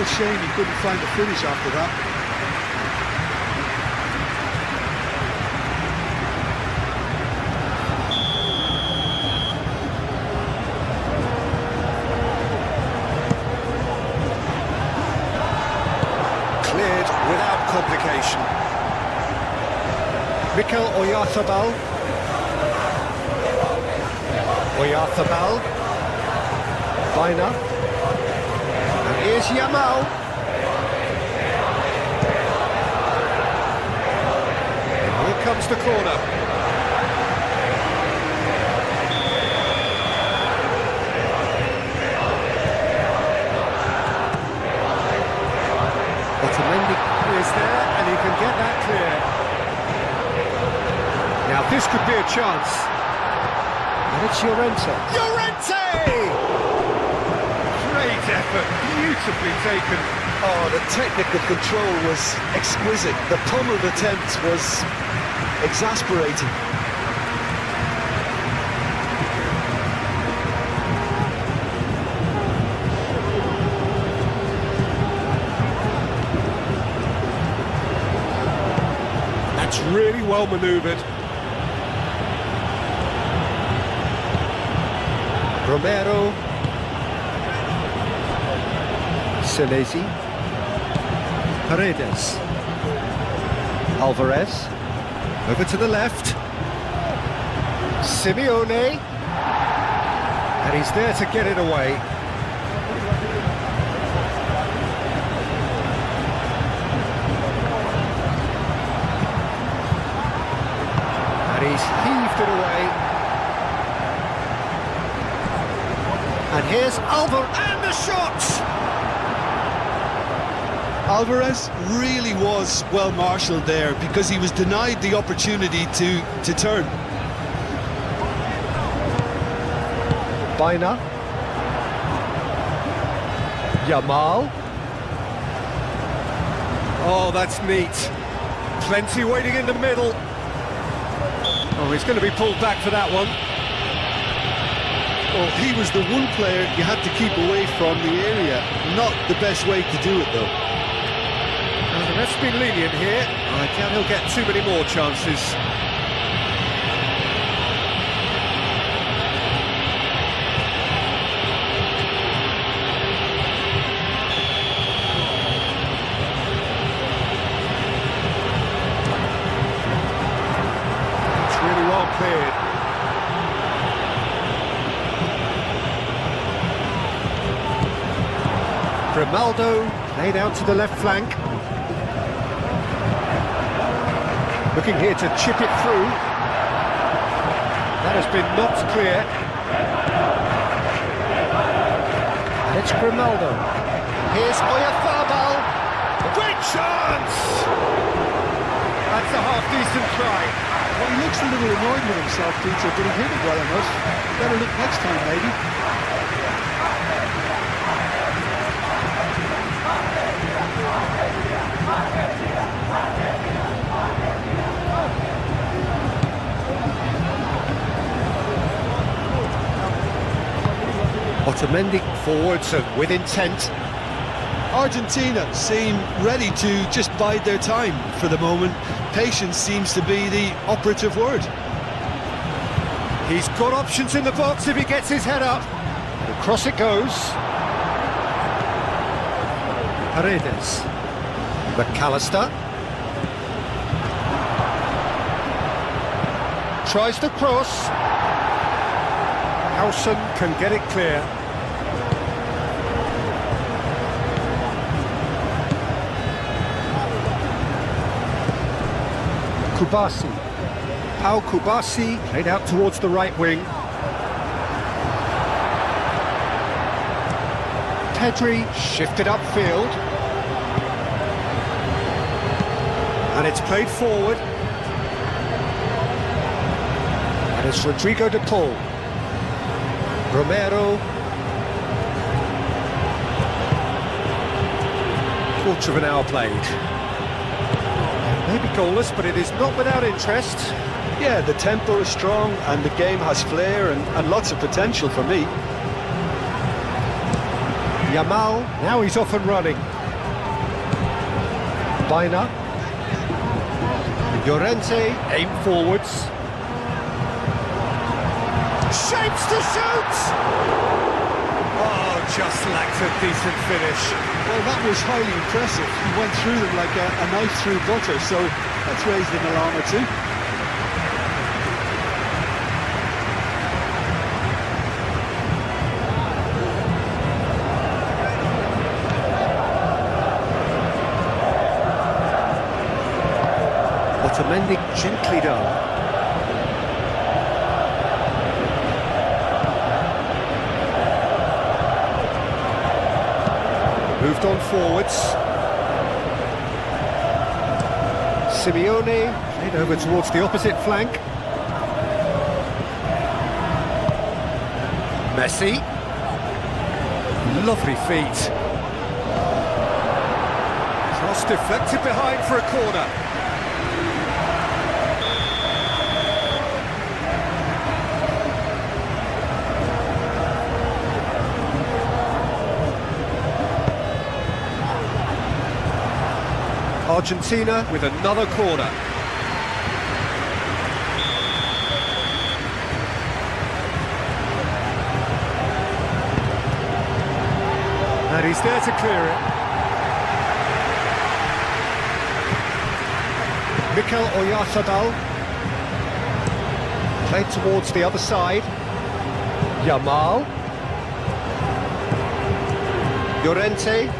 real shame he couldn't find the finish after that. Cleared without complication. Mikel Oyarzabal. Oyarzabal. Baina. And here's Yamal. And here comes the corner. Otamendi is there, and he can get that clear. Now this could be a chance. And it's Llorente. Great effort, beautifully taken. Oh, the technical control was exquisite. The pummeled attempt was exasperating. That's really well manoeuvred. Romero. Senesi. Paredes. Alvarez. Over to the left. Simeone. And he's there to get it away. And he's heaved it away. And here's Alvarez, and the shot! Alvarez really was well marshalled there because he was denied the opportunity to turn. Baina. Yamal. Oh, that's neat. Plenty waiting in the middle. Oh, he's going to be pulled back for that one. Well, he was the one player you had to keep away from the area. Not the best way to do it, though. Well, the ref's been lenient here. I doubt he'll get too many more chances. It's really well cleared. Grimaldo laid out to the left flank. Looking here to chip it through. That has been knocked clear. And it's Grimaldo. Here's Oyarzabal. Great chance! That's a half-decent try. Well, he looks a little annoyed with himself, Peter, but he hit it well enough. Better look next time, maybe. Otamendi forwards and with intent. Argentina seem ready to just bide their time for the moment. Patience seems to be the operative word. He's got options in the box if he gets his head up. And across it goes. Paredes. McAllister. Tries to cross. Howson can get it clear. Kubasi. Pau Kubasi played out towards the right wing. Pedri shifted upfield. And it's played forward. And it's Rodrigo de Paul. Romero. Quarter of an hour played. Maybe goalless, but it is not without interest. Yeah, the tempo is strong and the game has flair and lots of potential for me. Yamal, now he's off and running. Baina. Llorente, aim forwards. Shapes to shoot! Oh, just lacked a decent finish. Well, that was highly impressive. He went through them like a knife through butter, so that's raised an alarm or two. Otamendi gently done. Moved on forwards. Simeone played over towards the opposite flank. Messi. Lovely feet. Cross deflected behind for a corner. Argentina with another corner. And he's there to clear it. Mikel Oyarzabal played towards the other side. Yamal. Llorente.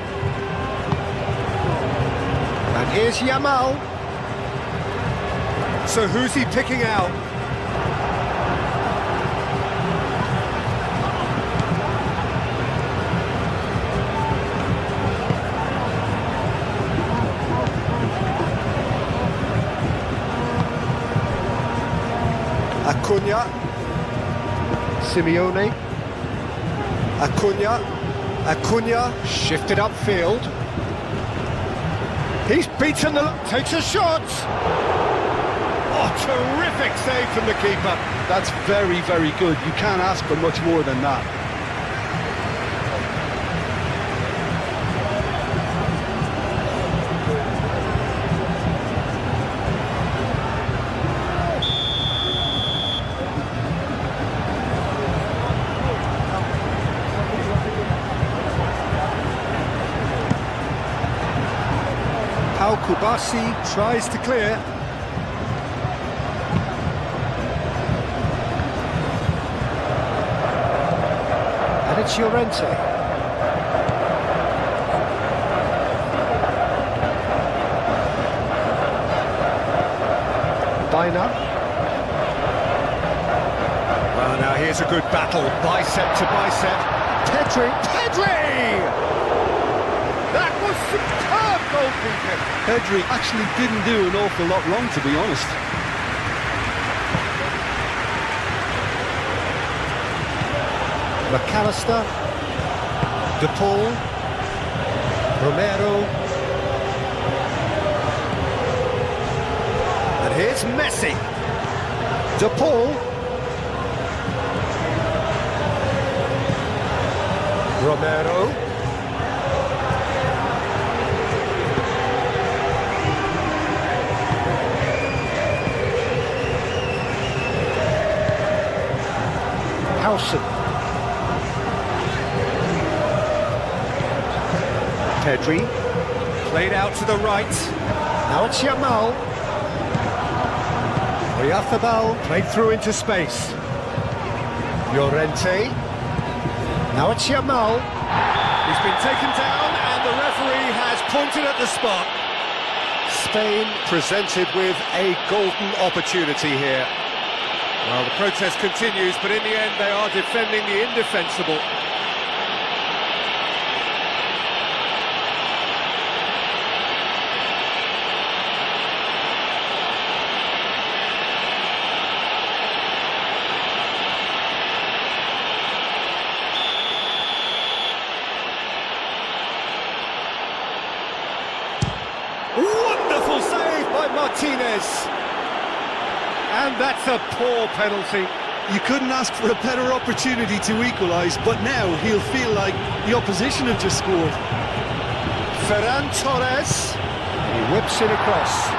And here's Yamal. So who's he picking out? Acuna. Simeone. Acuna shifted upfield. He's beaten takes a shot. Oh, terrific save from the keeper. That's very, very good. You can't ask for much more than that. Kubasi tries to clear. And it's Llorente. Baina. Well, now here's a good battle, bicep to bicep. Pedri! That was superb goalkeeping. Pedri actually didn't do an awful lot wrong, to be honest. McAllister, De Paul, Romero, and here's Messi. De Paul, Romero. Pedri, played out to the right. Now it's Yamal. Oyarzabal played through into space. Llorente. Now it's Yamal. He's been taken down and the referee has pointed at the spot. Spain presented with a golden opportunity here. Well, the protest continues, but in the end they are defending the indefensible. Wonderful save by Martinez. And that's a poor penalty. You couldn't ask for a better opportunity to equalise, but now he'll feel like the opposition have just scored. Ferran Torres. He whips it across.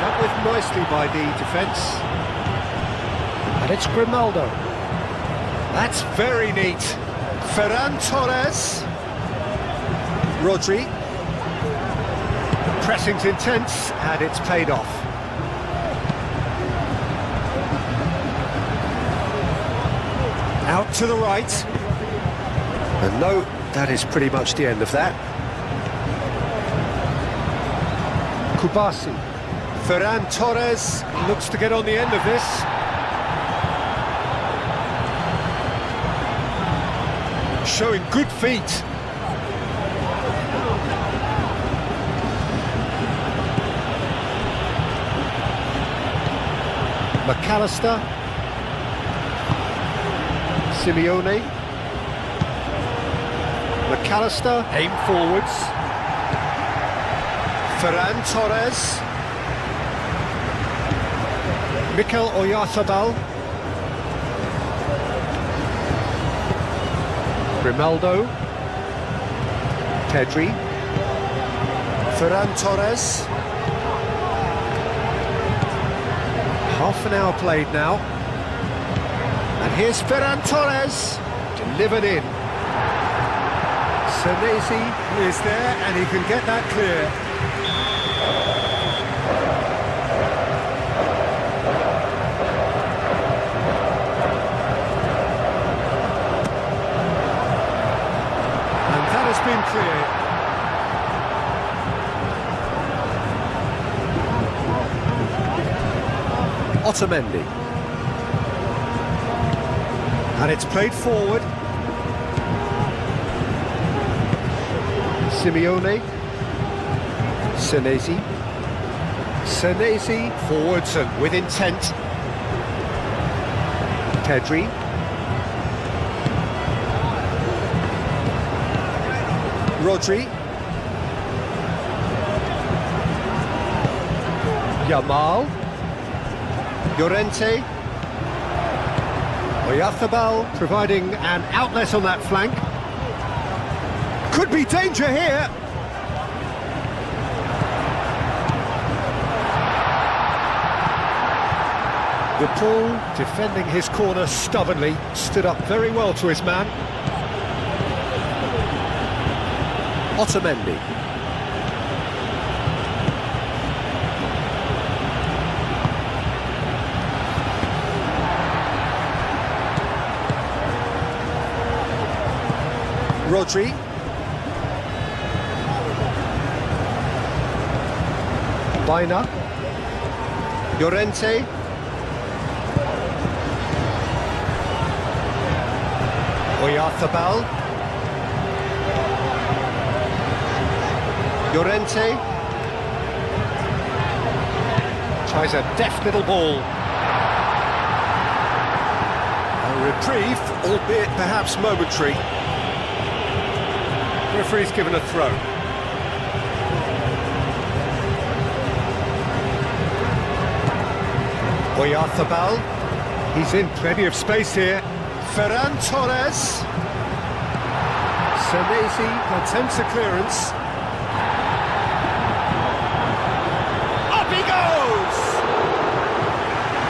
Dealt with nicely by the defence. And it's Grimaldo. That's very neat. Ferran Torres. Rodri. The pressing's intense, and it's paid off. Out to the right. And no, that is pretty much the end of that. Kubasi. Ferran Torres looks to get on the end of this. Showing good feet. McAllister. Simeone. McAllister, aim forwards. Ferran Torres. Mikel Oyarzabal. Grimaldo. Pedri. Ferran Torres. Half an hour played now. And here's Ferran Torres, delivered in. Senesi is there, and he can get that clear. And that has been cleared. Otamendi. And it's played forward. Simeone. Senesi. Senesi forwards and with intent. Pedri. Rodri. Yamal. Llorente. Oyarzabal providing an outlet on that flank. Could be danger here. The Paul, defending his corner stubbornly, stood up very well to his man. Otamendi. Rodri. Baina. Llorente. Oyarzabal. Llorente. Tries a deft little ball. A reprieve, albeit perhaps momentary. Referee's given a throw. Oyarzabal. He's in plenty of space here. Ferran Torres. Senesi attempts a clearance. Up he goes!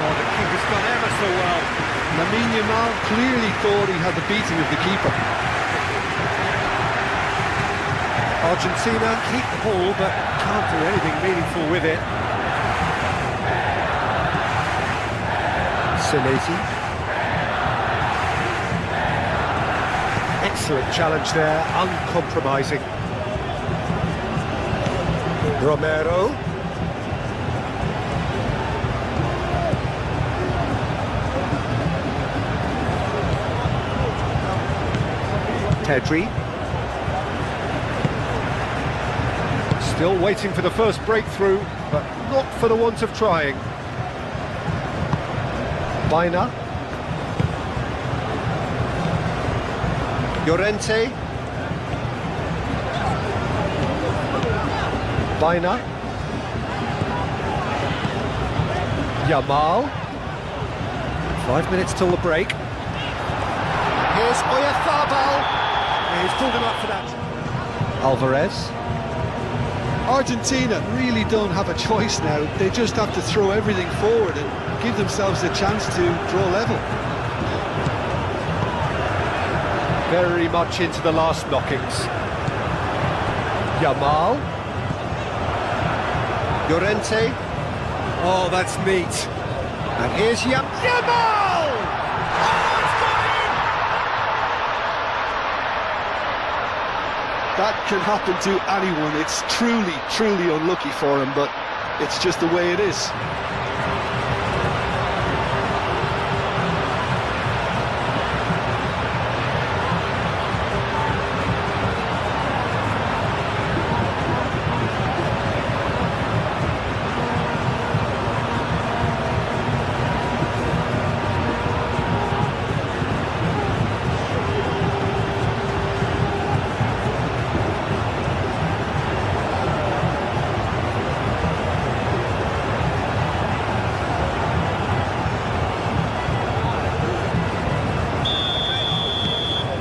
Oh, the keeper's done ever so well. Lamine Yamal clearly thought he had the beating of the keeper. Argentina keep the ball, but can't do anything meaningful with it. Senesi. Excellent challenge there, uncompromising. Romero. Pedri. Still waiting for the first breakthrough, but not for the want of trying. Baina. Llorente. Baina. Yamal. 5 minutes till the break. Here's Oyarzabal. He's pulled him up for that. Alvarez. Argentina really don't have a choice now. They just have to throw everything forward and give themselves a chance to draw level. Very much into the last knockings. Yamal. Llorente. Oh, that's neat. And here's Yamal! Oh, it's got in! That can happen to anyone. It's truly, truly unlucky for him, but it's just the way it is.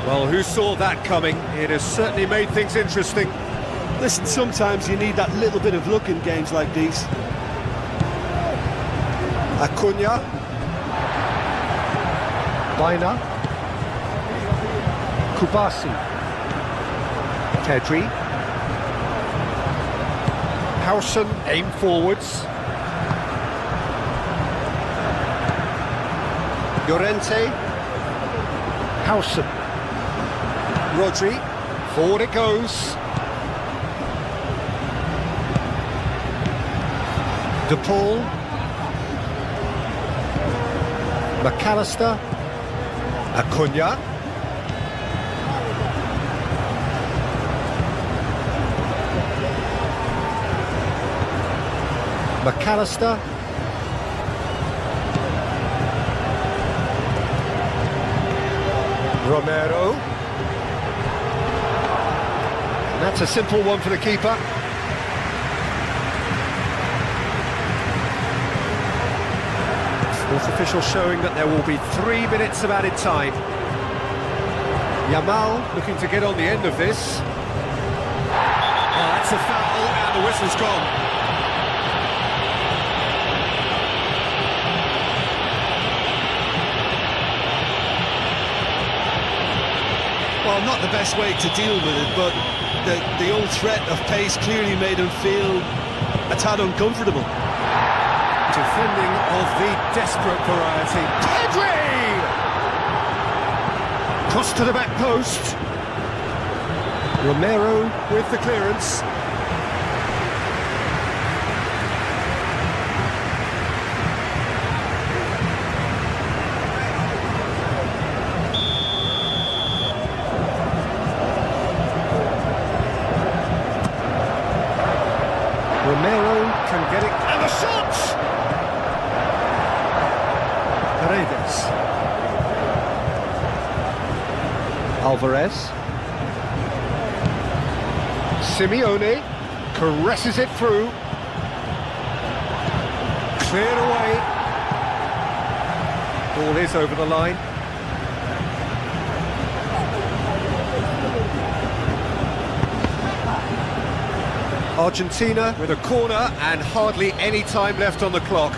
Well, who saw that coming? It has certainly made things interesting. Listen, sometimes you need that little bit of luck in games like these. Acuna. Baina. Kubasi. Pedri. Howson aim forwards. Llorente. Howson. Rodri, forward it goes. De Paul. McAllister. Acuna. McAllister. Romero. That's a simple one for the keeper. Fourth official showing that there will be 3 minutes of added time. Yamal looking to get on the end of this. Oh, that's a foul and the whistle's gone. Well, not the best way to deal with it, but the old threat of pace clearly made him feel a tad uncomfortable. Defending of the desperate variety. Pedri! Cross to the back post. Romero with the clearance. Romero can get it, and the shot! Paredes. Alvarez. Simeone caresses it through. Cleared away. Ball is over the line. Argentina with a corner and hardly any time left on the clock.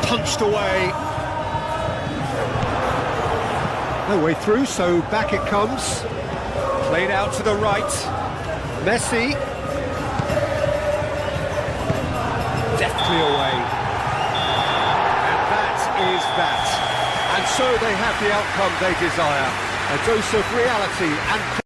Punched away. No way through, so back it comes. Played out to the right. Messi. Deftly away. And that is that. And so they have the outcome they desire. A dose of reality and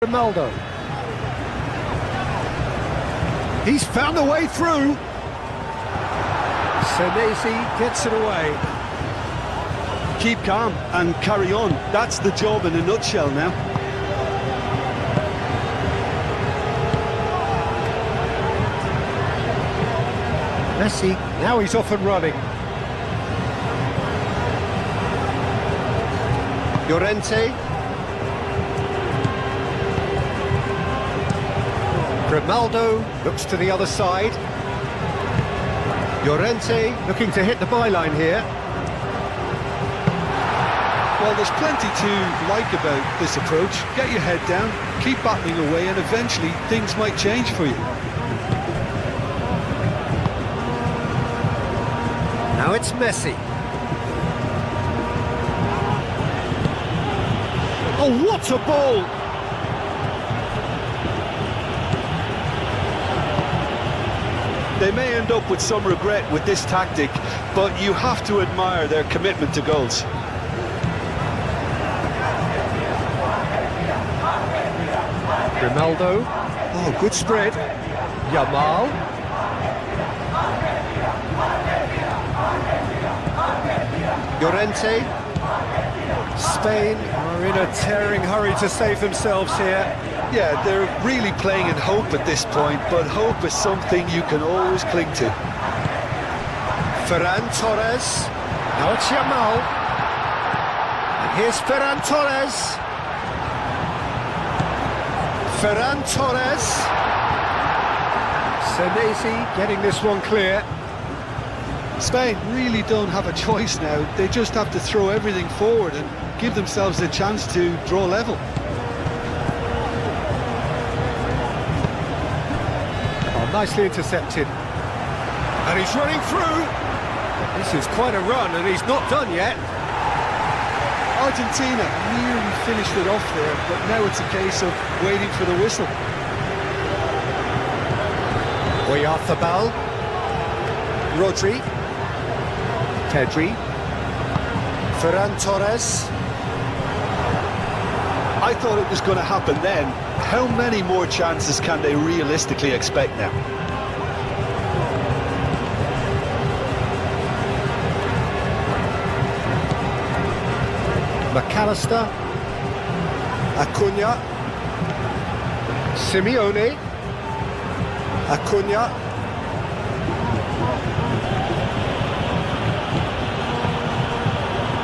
Ronaldo. He's found a way through. Senesi gets it away. Keep calm and carry on. That's the job in a nutshell now. Messi, now he's off and running. Llorente. Grimaldo looks to the other side. Llorente looking to hit the byline here. Well, there's plenty to like about this approach. Get your head down, keep battling away, and eventually things might change for you. Now it's Messi. Oh, what a ball! They may end up with some regret with this tactic, but you have to admire their commitment to goals. Grimaldo. Oh, good spread. Yamal. Llorente. Spain are in a tearing hurry to save themselves here. Yeah, they're really playing in hope at this point, but hope is something you can always cling to. Ferran Torres. Now it's Yamal. And here's Ferran Torres. Ferran Torres. Senesi getting this one clear. Spain really don't have a choice now. They just have to throw everything forward and give themselves a chance to draw level. Oh, nicely intercepted. And he's running through. This is quite a run, and he's not done yet. Argentina nearly finished it off there, but now it's a case of waiting for the whistle. Oyarzabal. Rodri. Pedri. Ferran Torres. I thought it was going to happen then. How many more chances can they realistically expect now? McAllister. Acuna. Simeone. Acuna.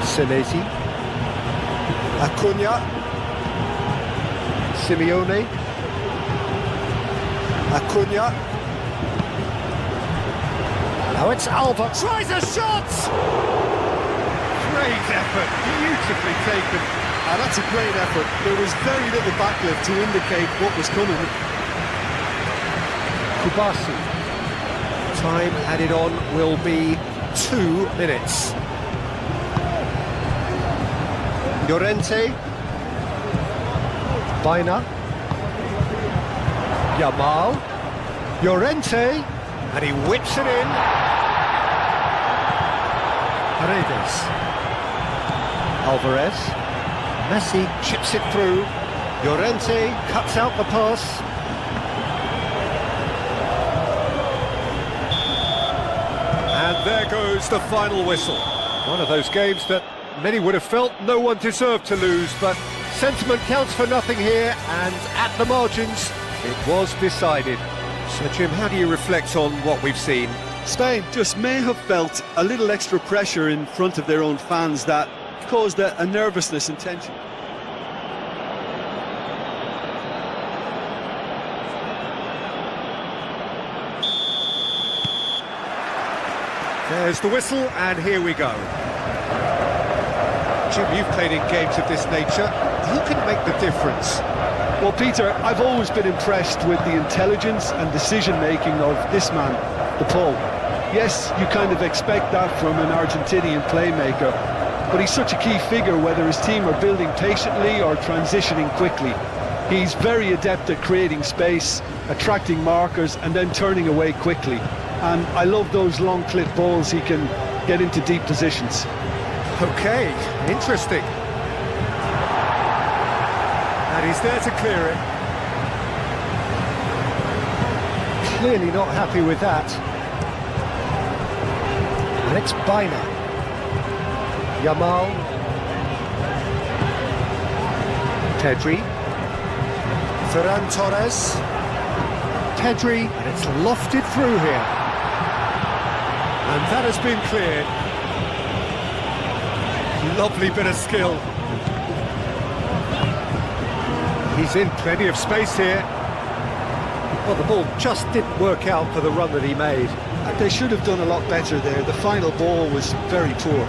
Senesi. Acuna. Simeone. Acuna. Now it's Alba. Tries a shot! Great effort, beautifully taken. That's a great effort. There was very little backlift to indicate what was coming. Kubasi. Time added on will be 2 minutes. Llorente. Baina. Yamal. Llorente. And he whips it in. Paredes. Alvarez. Messi chips it through. Llorente cuts out the pass. And there goes the final whistle. One of those games that many would have felt no one deserved to lose, but sentiment counts for nothing here, and at the margins, it was decided. So, Jim, how do you reflect on what we've seen? Spain just may have felt a little extra pressure in front of their own fans that caused a nervousness and tension. There's the whistle, and here we go. Jim, you've played in games of this nature. Who can make the difference? Well, Peter, I've always been impressed with the intelligence and decision-making of this man, De Paul. Yes, you kind of expect that from an Argentinian playmaker, but he's such a key figure whether his team are building patiently or transitioning quickly. He's very adept at creating space, attracting markers, and then turning away quickly. And I love those long clip balls he can get into deep positions. Okay, interesting. And And he's there to clear it. Clearly not happy with that. And it's Baina. Yamal. Pedri. Ferran Torres. Pedri, and it's lofted through here. And that has been cleared. Lovely bit of skill. He's in plenty of space here. Well, the ball just didn't work out for the run that he made. They should have done a lot better there. The final ball was very poor.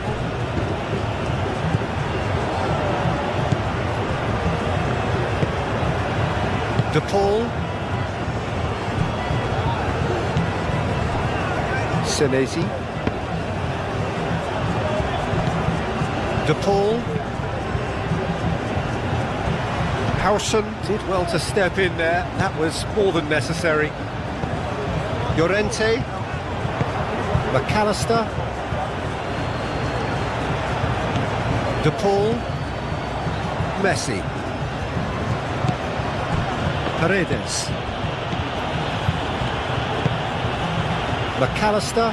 De Paul. Senesi. De Paul. Howson did well to step in there. That was more than necessary. Llorente. McAllister. De Paul. Messi. Paredes. McAllister.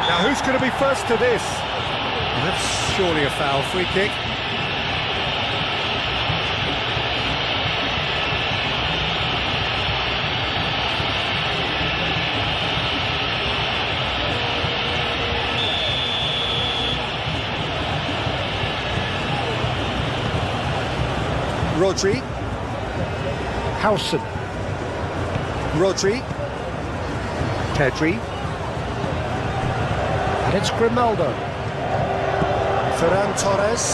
Now who's going to be first to this? That's surely a foul. Free kick. Rodri. Howson. Rodri. Pedri. And it's Grimaldo. Ferran Torres.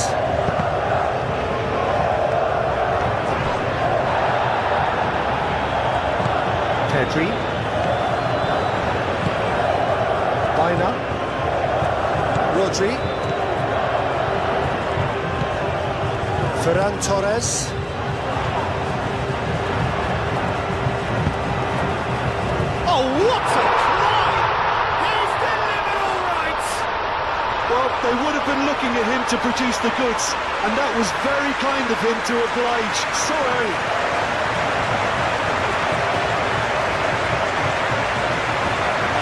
Pedri. Baina. Rodri. Ferran Torres. Oh, what a try! He's delivered all right! Well, they would have been looking at him to produce the goods, and that was very kind of him to oblige so early.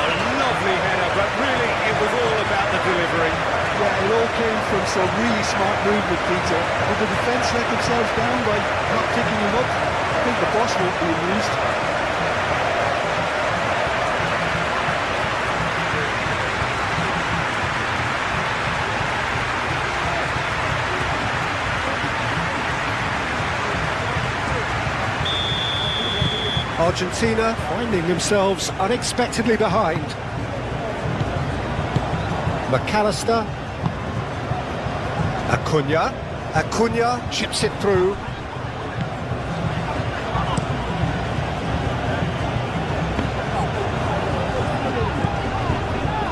A lovely header, but really it was all about the delivery. Yeah, it all came from some really smart movement, Peter. Did the defence let themselves down by not picking him up? I think the boss won't be amused. Argentina finding themselves unexpectedly behind. McAllister. Acuna chips it through.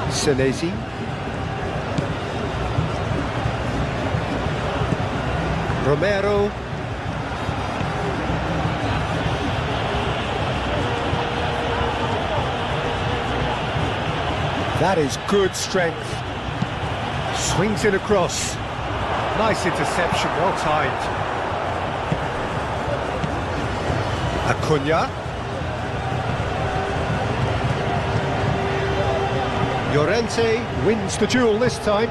Senesi. Romero. That is good strength. Swings it across. Nice interception, well timed. Acuna. Llorente wins the duel this time.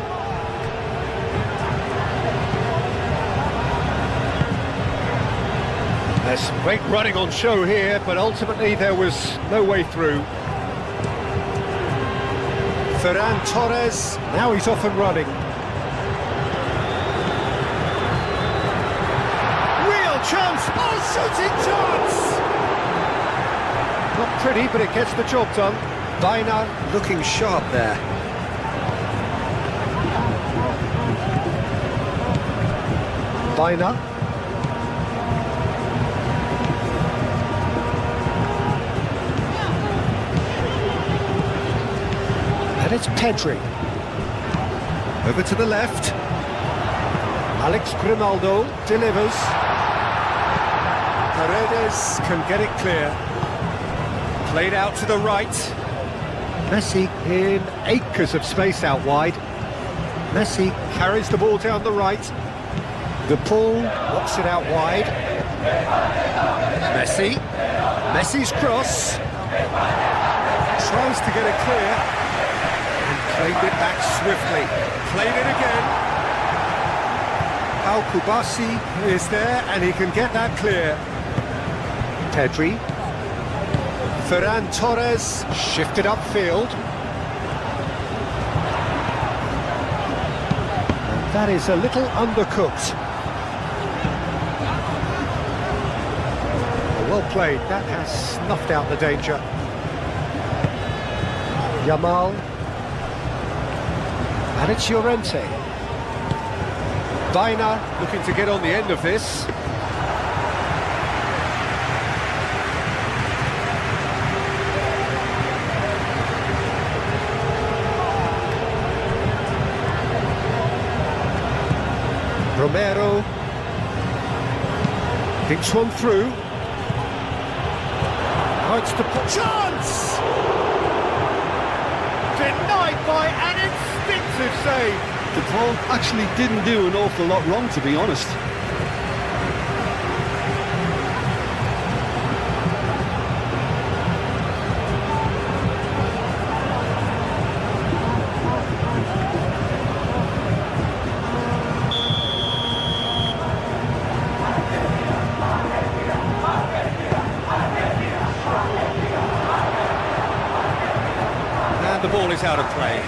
There's some great running on show here, but ultimately there was no way through. Ferran Torres, now he's off and running. Real chance, oh, shooting chance! Not pretty, but it gets the job done. Baina looking sharp there. Baina. And it's Pedri. Over to the left. Alex Grimaldo delivers. Paredes can get it clear. Played out to the right. Messi in acres of space out wide. Messi carries the ball down the right. The pull, knocks it out wide. Messi. Messi's cross. Tries to get it clear. And played it back swiftly. Played it again. Al Kubasi is there and he can get that clear. Pedri. Ferran Torres shifted upfield. And that is a little undercooked. Well played, that has snuffed out the danger. Yamal. And it's Llorente. Baina looking to get on the end of this. Romero. Kicks one through. Now it's the chance! Denied by an instinctive save. The ball actually didn't do an awful lot wrong, to be honest. And the ball is out of play.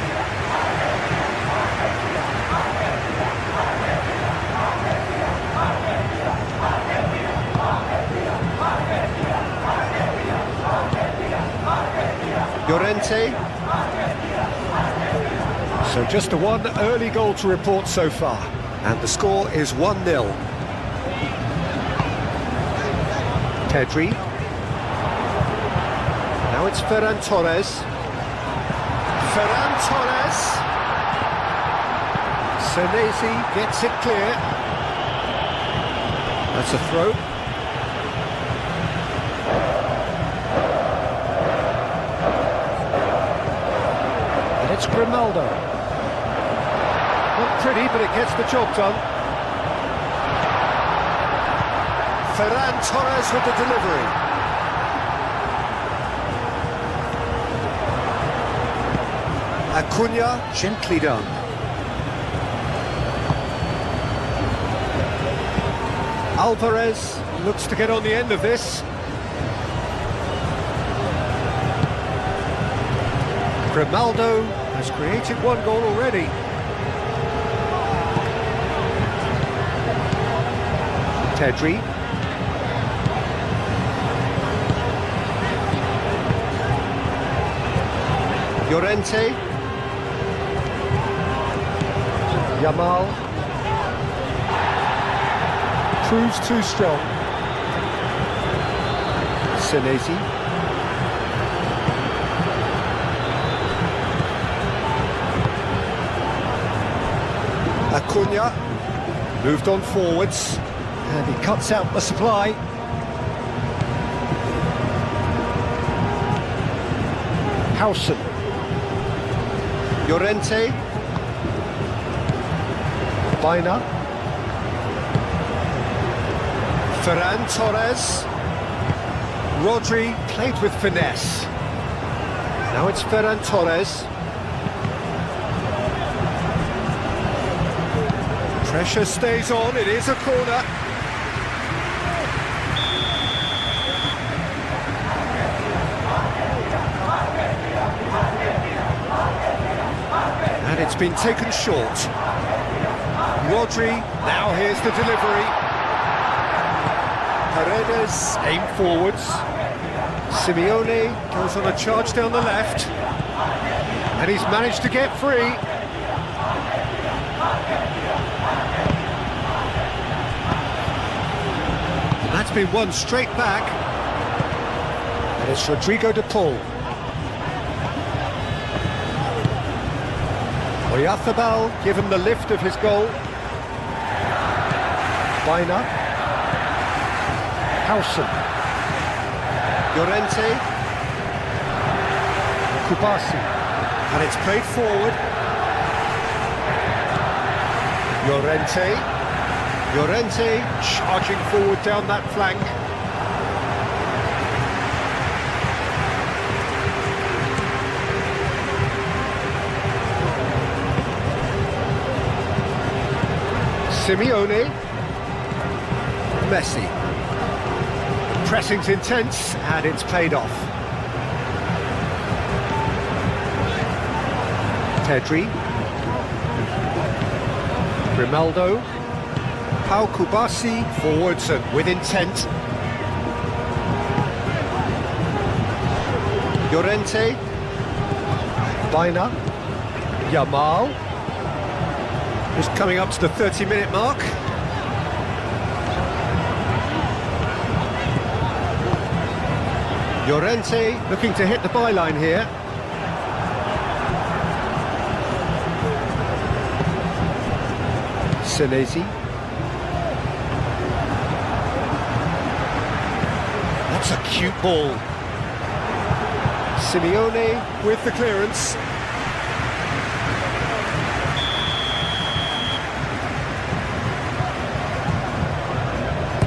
Llorente. So just the one early goal to report so far. And the score is 1-0. Pedri. Now it's Ferran Torres. Ferran Torres. Senesi gets it clear. That's a throw. It's Grimaldo. Not pretty, but it gets the job done. Ferran Torres with the delivery. Acuna, gently done. Alvarez looks to get on the end of this. Grimaldo has created one goal already. Pedri. Llorente. Yamal. Proves too strong. Senesi. Acuna moved on forwards and he cuts out the supply. Howson. Llorente. Baina. Ferran Torres. Rodri played with finesse. Now it's Ferran Torres. Pressure stays on, it is a corner. And it's been taken short. Rodri, now here's the delivery. Paredes, aim forwards. Simeone goes on a charge down the left. And he's managed to get free. That's been won straight back. And it's Rodrigo de Paul. Oyarzábal given the lift of his goal. Baina. Howson. Llorente. Kubasi. And it's played forward. Llorente. Llorente charging forward down that flank. Simeone. Messi. Pressing's intense and it's paid off. Pedri. Grimaldo. Pau Kubasi forwards and with intent. Llorente. Baina. Yamal. Just coming up to the 30-minute mark. Llorente looking to hit the byline here. Senesi. That's a cute ball. Simeone with the clearance.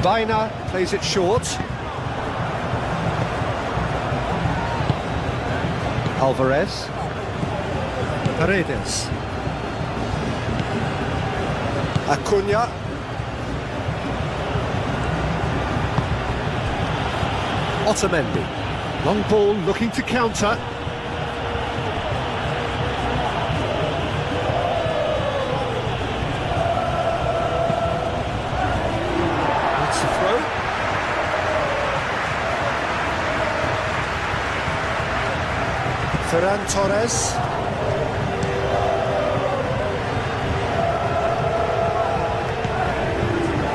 Baina plays it short. Alvarez. Paredes. Acuna. Otamendi. Long ball looking to counter. That's the throw. Ferran Torres.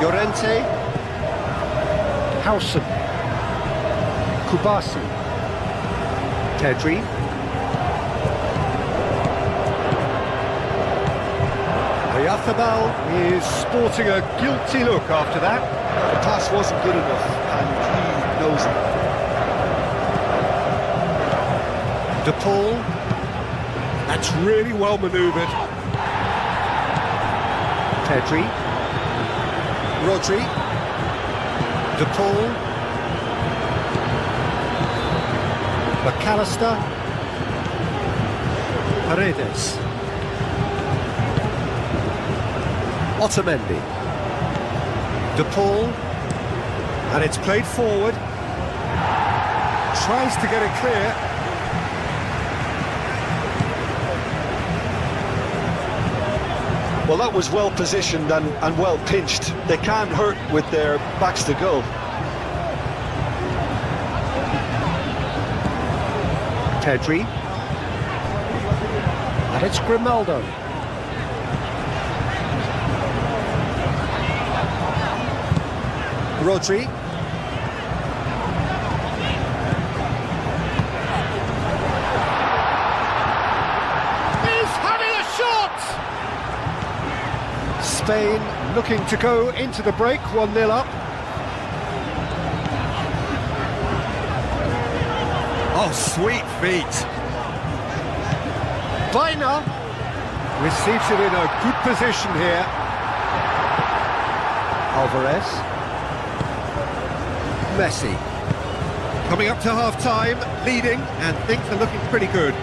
Llorente. Howson. Kubasi. Pedri. Rutherford is sporting a guilty look after that. The pass wasn't good enough, and he knows it. De Paul. That's really well manoeuvred. Pedri. Rodri. De Paul. McAllister. Paredes. Otamendi. De Paul. And it's played forward. Tries to get it clear. Well, that was well positioned and well pinched. They can't hurt with their backs to goal. Pedri. And it's Grimaldo. Rodri. He's having a shot! Spain looking to go into the break, 1-0 up. Oh, sweet feet. Baina receives it in a good position here. Alvarez. Messi. Coming up to half-time, leading, and things are looking pretty good.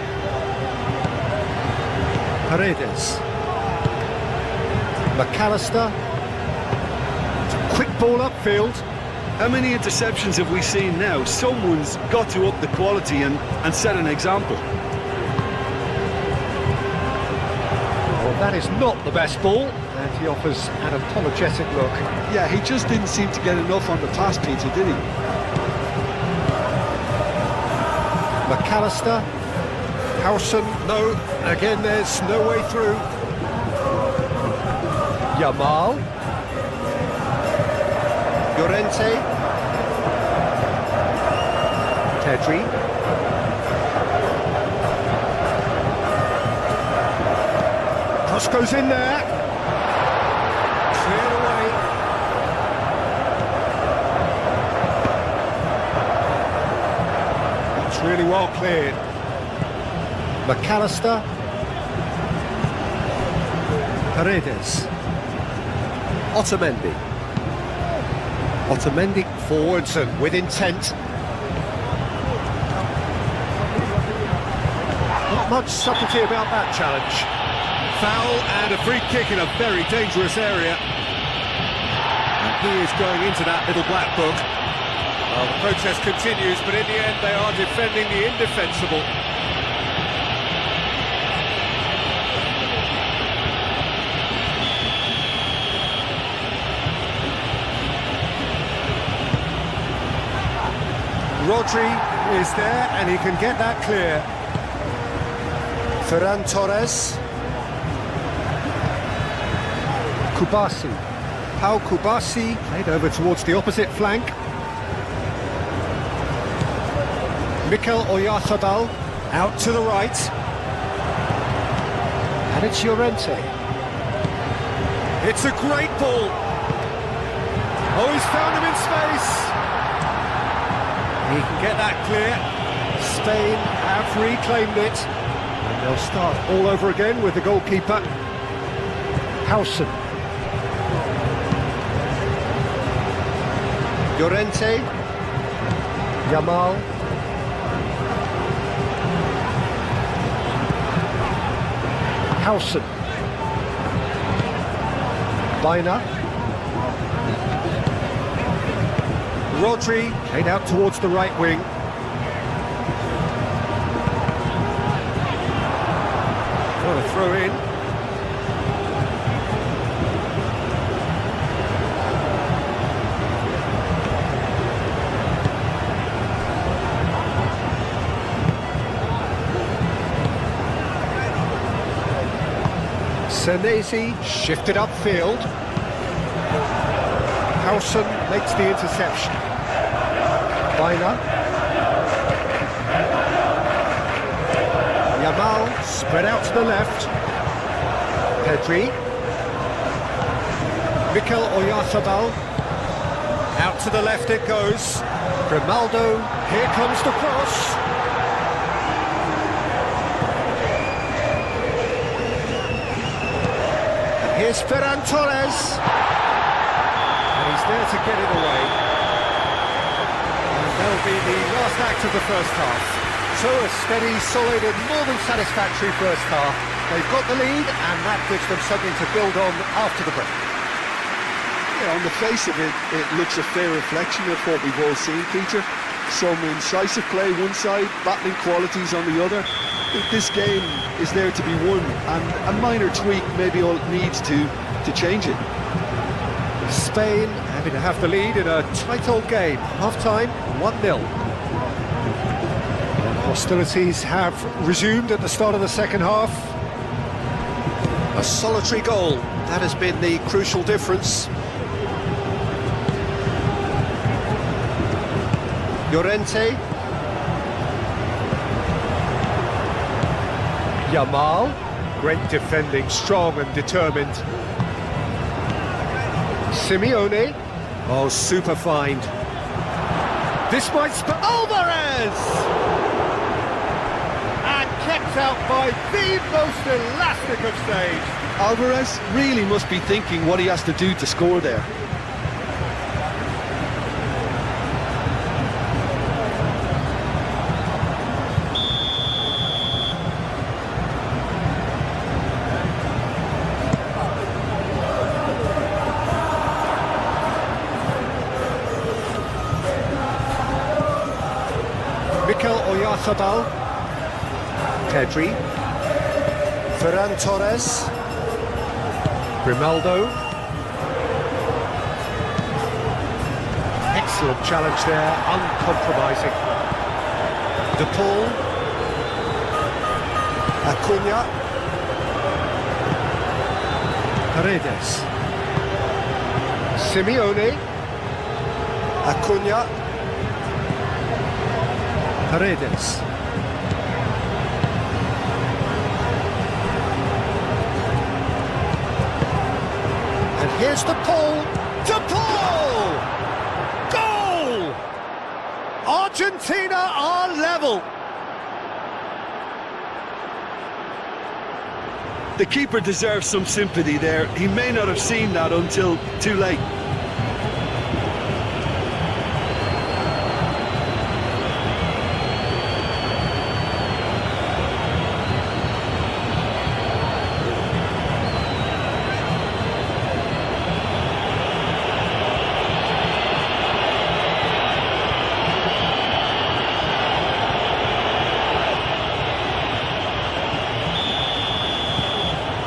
Paredes. McAllister. Quick ball upfield. How many interceptions have we seen now? Someone's got to up the quality and set an example. Well, that is not the best ball, and he offers an apologetic look. Yeah, he just didn't seem to get enough on the pass, Peter, did he? McAllister. Howson, no. Again, there's no way through. Yamal. Llorente. Pedri. Cross goes in there. Cleared away. It's really well cleared. McAllister. Paredes. Otamendi. Otamendi forwards and with intent. Not much subtlety about that challenge. Foul and a free kick in a very dangerous area. And he is going into that little black book. Well, the protest continues, but in the end they are defending the indefensible. Rodri is there and he can get that clear. Ferran Torres. Kubasi. Pau Kubasi played over towards the opposite flank. Mikel Oyarzabal out to the right. And it's Llorente. It's a great ball. Oh, he's found him in space. He can get that clear. Spain have reclaimed it. And they'll start all over again with the goalkeeper. Howson. Llorente. Yamal. Howson. Baina. Rodri played out towards the right wing. Got a throw in. Senesi shifted upfield. Howson makes the interception. Baina. Yamal spread out to the left. Pedri. Mikel Oyarzabal. Out to the left it goes. Grimaldo. Here comes the cross. And here's Ferran Torres. And he's there to get it away. That'll be the last act of the first half. So a steady, solid and more than satisfactory first half. They've got the lead and that gives them something to build on after the break. Yeah, on the face of it, it looks a fair reflection of what we've all seen, Peter. Some incisive play one side, battling qualities on the other. This game is there to be won and a minor tweak maybe all it needs to change it. Spain having to have the lead in a tight old game. Half-time, 1-0. Hostilities have resumed at the start of the second half. A solitary goal, that has been the crucial difference. Llorente. Yamal. Great defending, strong and determined. Simeone. Oh, super find. This might Alvarez! And kept out by the most elastic of saves. Alvarez really must be thinking what he has to do to score there. Mikel Oyarzabal. Pedri. Ferran Torres. Grimaldo. Excellent challenge there, uncompromising. De Paul. Acuna. Paredes. Simeone. Acuna. Paredes. And here's De Paul. De Paul! Goal! Argentina are level. The keeper deserves some sympathy there. He may not have seen that until too late.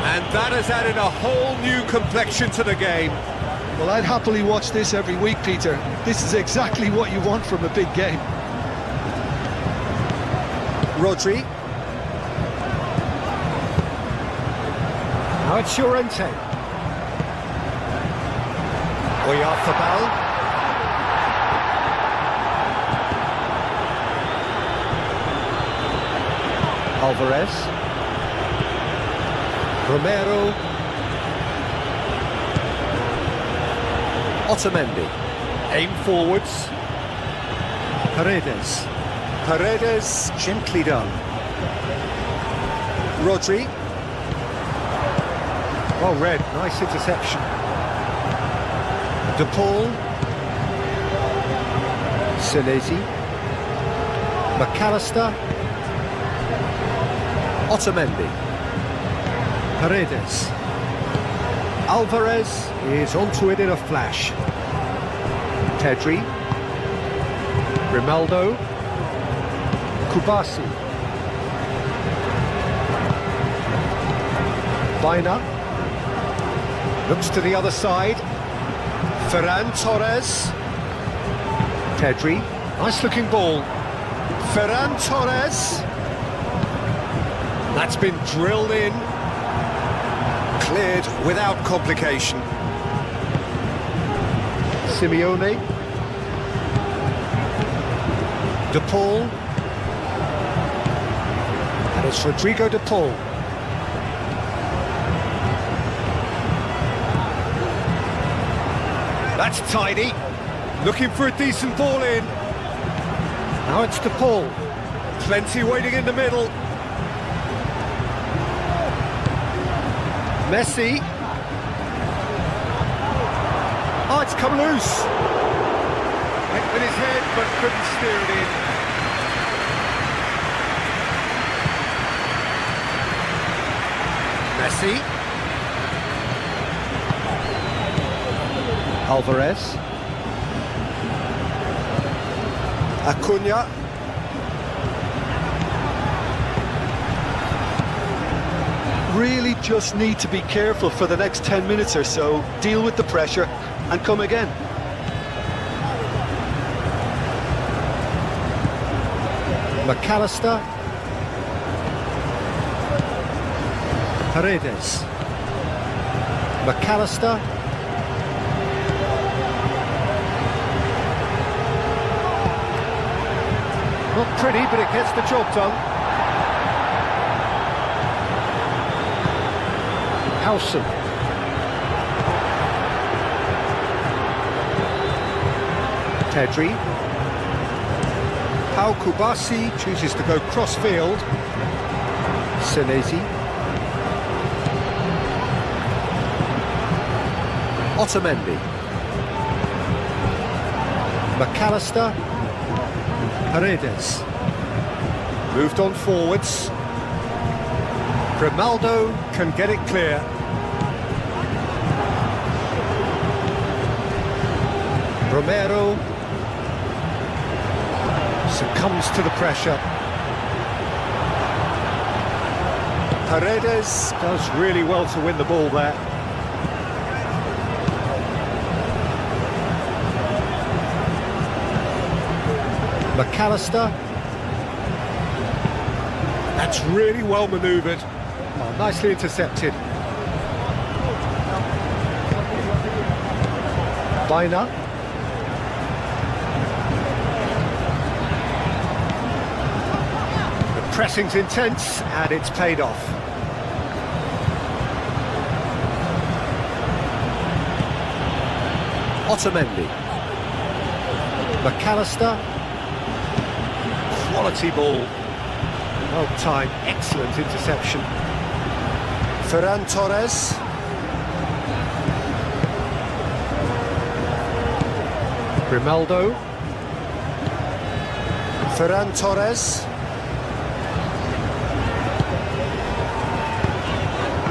And that has added a whole new complexion to the game. Well, I'd happily watch this every week, Peter. This is exactly what you want from a big game. Rodri. Now it's Llorente. Oyarzabal. Alvarez. Romero. Otamendi. Aim forwards. Paredes. Paredes, gently done. Rodri. Well read, nice interception. De Paul. Senesi. McAllister. Otamendi. Paredes. Alvarez is onto it in a flash. Pedri. Grimaldo. Kubasi. Baina. Looks to the other side. Ferran Torres. Pedri. Nice looking ball. Ferran Torres. That's been drilled in. Cleared without complication. Simeone. De Paul. And it's Rodrigo De Paul. That's tidy. Looking for a decent ball in. Now it's De Paul. Plenty waiting in the middle. Messi. Oh, it's come loose. Hit with his head, but couldn't steer it in. Messi. Alvarez. Acuna. Really just need to be careful for the next 10 minutes or so, deal with the pressure and come again. McAllister. Paredes. McAllister. Not pretty, but it gets the job done. Howson. Pedri. Pau Kubasi chooses to go cross-field. Senesi. Otamendi. McAllister. Paredes. Moved on forwards. Grimaldo can get it clear. Romero succumbs to the pressure. Paredes does really well to win the ball there. McAllister. That's really well manoeuvred. Oh, nicely intercepted. Baina. The pressing's intense and it's paid off. Otamendi. McAllister. Quality ball. Well timed, excellent interception. Ferran Torres. Grimaldo. Ferran Torres.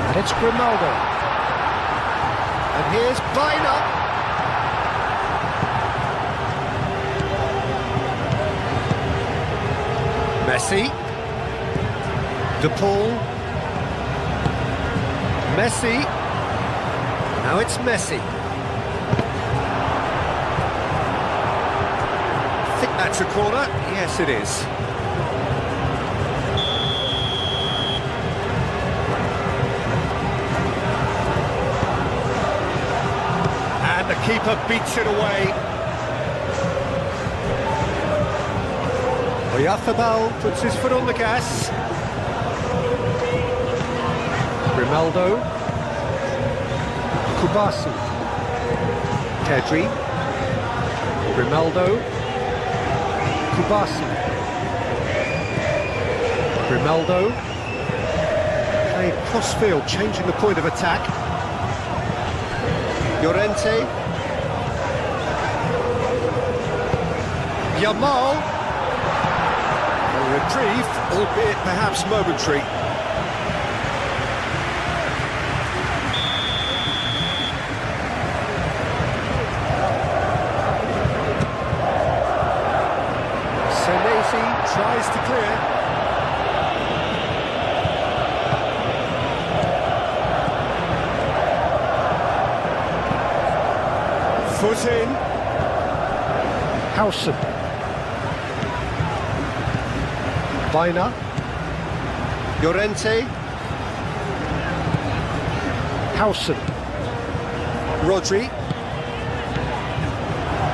And it's Grimaldo. And here's Baina. Messi. De Paul. Messi. Now it's Messi. I think that's a corner. Yes, it is. And the keeper beats it away. Rutherford puts his foot on the gas. Grimaldo. Kubasi. Pedri. Grimaldo. Kubasi. Grimaldo. Playing cross-field, changing the point of attack. Llorente. Yamal. A reprieve, albeit perhaps momentary. Tries to clear. Foot in. Howson. Baina. Llorente. Howson. Rodri.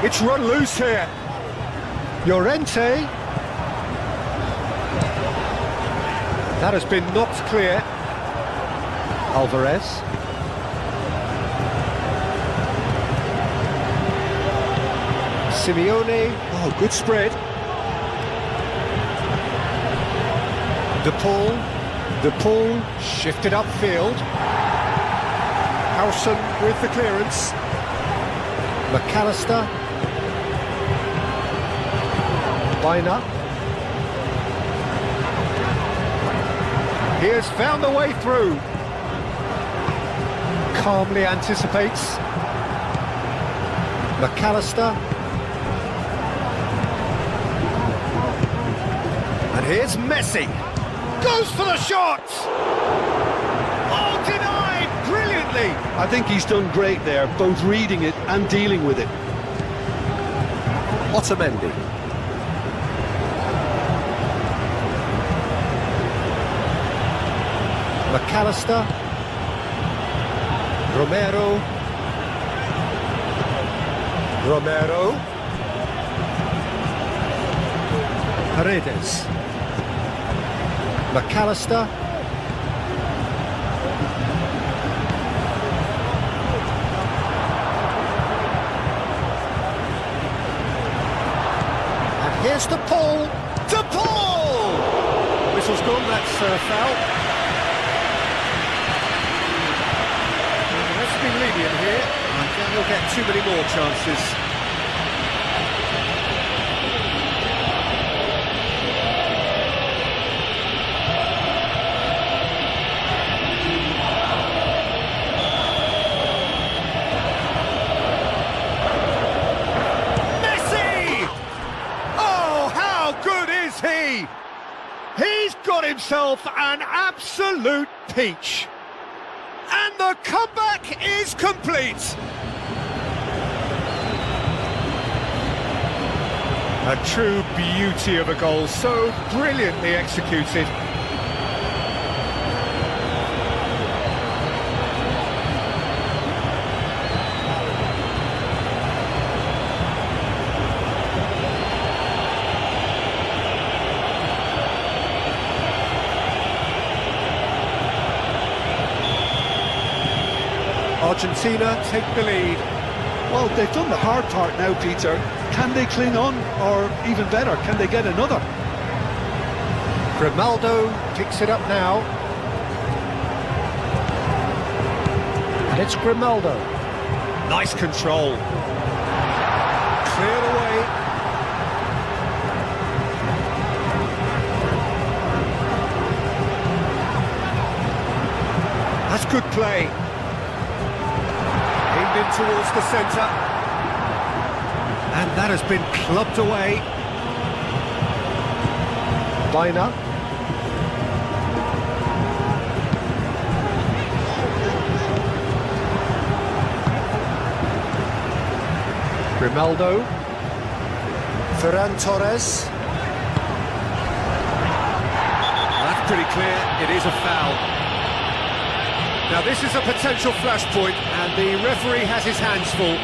It's run loose here. Llorente. That has been knocked clear. Alvarez. Simeone. Oh, good spread. De Paul. De Paul shifted upfield. Howson with the clearance. McAllister. Baina. He has found the way through. Calmly anticipates. McAllister. And here's Messi. Goes for the shot! Oh, denied brilliantly! I think he's done great there, both reading it and dealing with it. Otamendi. McAllister. Romero. Paredes. McAllister. And here's De Paul. De Paul! Whistle's gone, that's foul. Let's be lenient here. I think he'll get too many more chances. He's got himself an absolute peach. And the comeback is complete. A true beauty of a goal, so brilliantly executed. Argentina take the lead. Well, they've done the hard part now, Peter. Can they cling on, or even better, can they get another? Grimaldo picks it up now. And it's Grimaldo. Nice control. Cleared away. That's good play. Aimed in towards the centre. And that has been clubbed away. Biner. Grimaldo. Ferran Torres. That's pretty clear, it is a foul. Now this is a potential flashpoint and the referee has his hands full.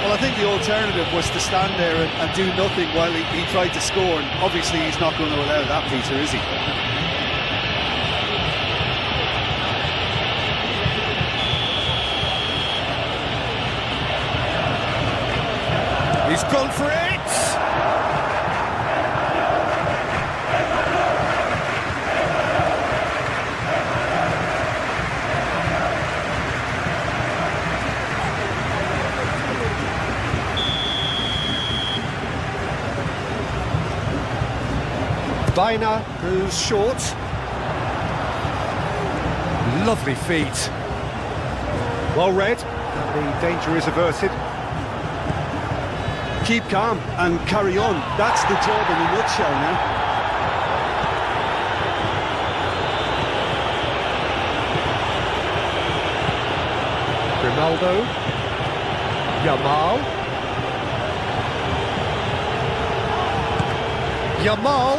Well, I think the alternative was to stand there and do nothing while he tried to score, and obviously he's not going to allow that, Peter, is he? He's gone for it! Biner, who's short. Lovely feet. Well read, and the danger is averted. Keep calm and carry on. That's the job in a nutshell now. Grimaldo. Yamal. Yamal.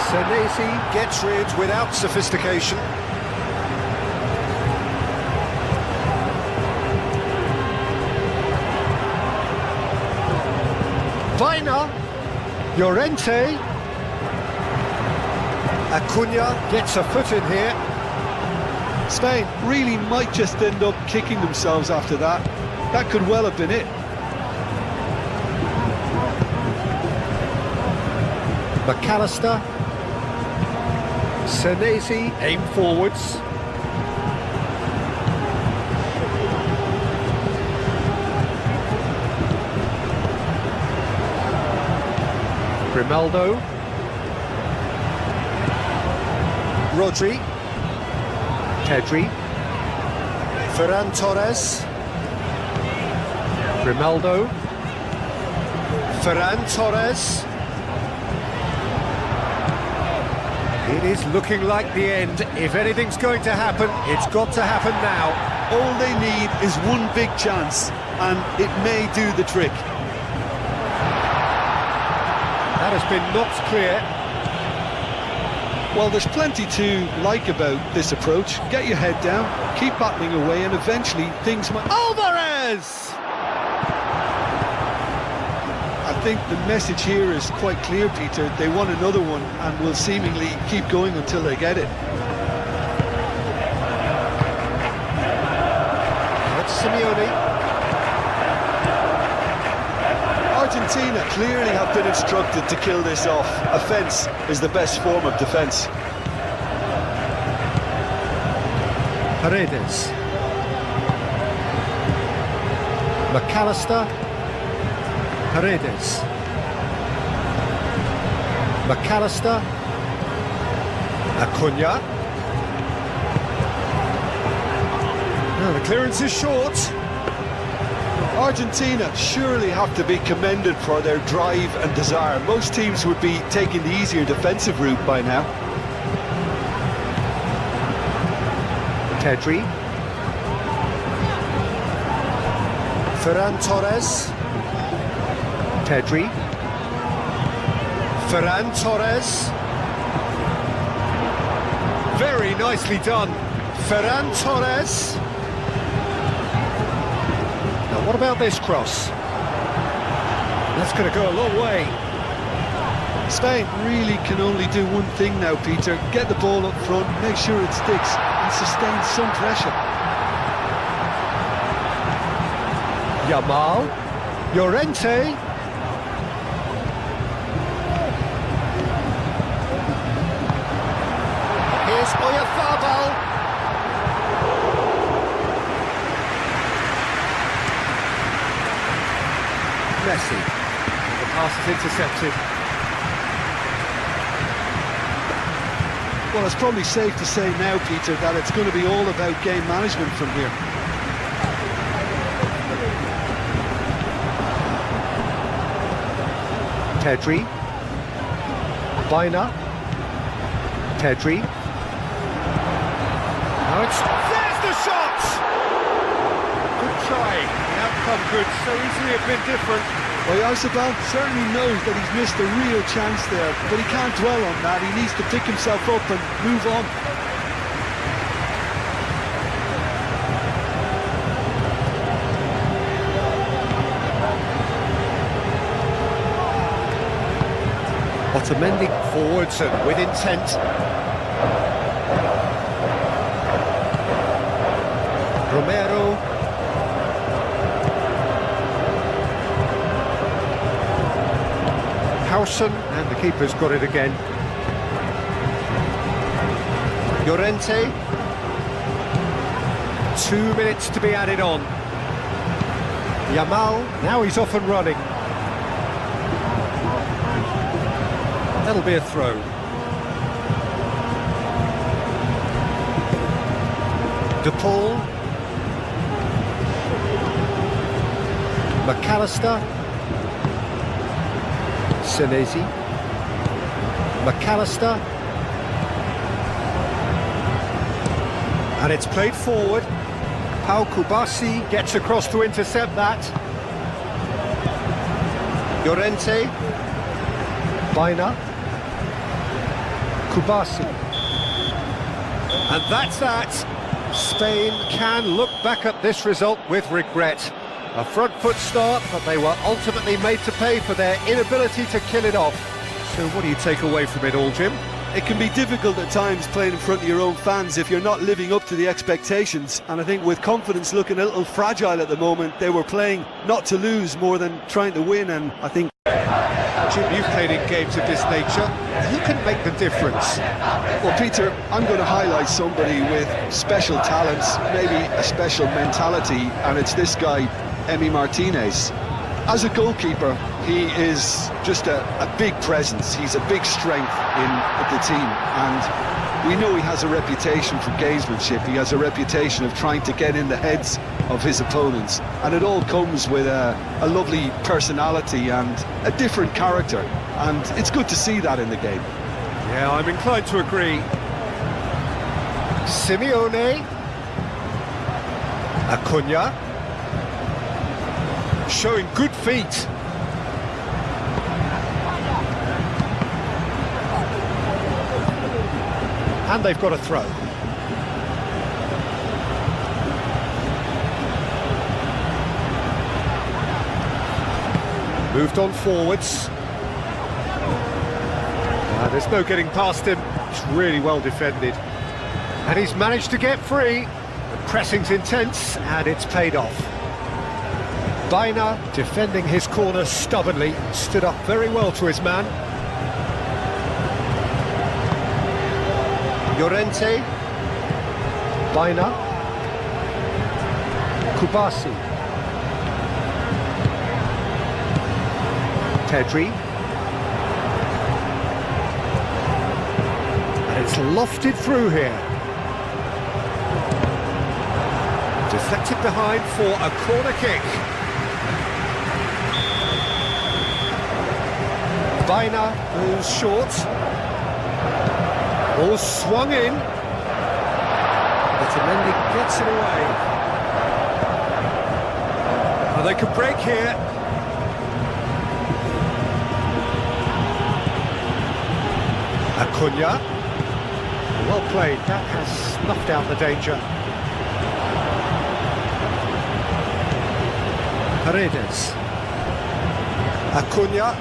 Senesi gets rid without sophistication. Vina, Llorente, Acuna gets a foot in here. Spain really might just end up kicking themselves after that. That could well have been it. McAllister, Senesi, aim forwards. Grimaldo. Rodri. Pedri. Ferran Torres. Grimaldo. Ferran Torres. It is looking like the end. If anything's going to happen, it's got to happen now. All they need is one big chance, and it may do the trick. That has been knocked clear. Well, there's plenty to like about this approach. Get your head down, keep battling away, and eventually things might... Alvarez! I think the message here is quite clear, Peter. They want another one and will seemingly keep going until they get it. That's Simeone. Argentina clearly have been instructed to kill this off. Offence is the best form of defence. Paredes. McAllister. Paredes. McAllister. Acuna. No, the clearance is short. Argentina surely have to be commended for their drive and desire. Most teams would be taking the easier defensive route by now. Pedri. Ferran Torres. Pedri. Ferran Torres. Very nicely done. Ferran Torres. Now what about this cross? That's going to go a long way. Spain really can only do one thing now, Peter. Get the ball up front, make sure it sticks, and sustain some pressure. Yamal. Llorente. Here's Oyarzabal. Messi. The pass is intercepted. Well, it's probably safe to say now, Peter, that it's going to be all about game management from here. Pedri. Bina. Pedri. Now it's... There's the shot! Good try. The outcome could so easily have been different. Well, Oyarzabal certainly knows that he's missed a real chance there, but he can't dwell on that. He needs to pick himself up and move on. Otamendi forwards and with intent. Romero. Howson, and the keeper's got it again. Llorente. 2 minutes to be added on. Yamal, now he's off and running. That'll be a throw. De Paul. McAllister. Senesi. McAllister. And it's played forward. Pau Kubasi gets across to intercept that. Llorente. Bina. Kubasi. And that's that. Spain can look back at this result with regret. A front foot start, but they were ultimately made to pay for their inability to kill it off. So what do you take away from it all, Jim? It can be difficult at times playing in front of your own fans if you're not living up to the expectations. And I think with confidence looking a little fragile at the moment, they were playing not to lose more than trying to win. And I think... Jim, you've played in games of this nature. Who can make the difference? Well, Peter, I'm going to highlight somebody with special talents, maybe a special mentality, and it's this guy, Emi Martinez. As a goalkeeper, he is just a big presence. He's a big strength in the team, and we know he has a reputation for gamesmanship. He has a reputation of trying to get in the heads of his opponents, and it all comes with a lovely personality and a different character, and it's good to see that in the game. Yeah, I'm inclined to agree. Simeone. Acuna. Showing good feet. And they've got a throw. Moved on forwards. There's no getting past him. It's really well defended. And he's managed to get free. The pressing's intense, and it's paid off. Bina, defending his corner stubbornly, stood up very well to his man. Llorente. Bina. Kubasi. Pedri. And it's lofted through here. Deflected behind for a corner kick. Bina moves short. Ball swung in. Otamendi gets it away. Oh, they could break here. Acuna. Well played. That has snuffed out the danger. Paredes. Acuna.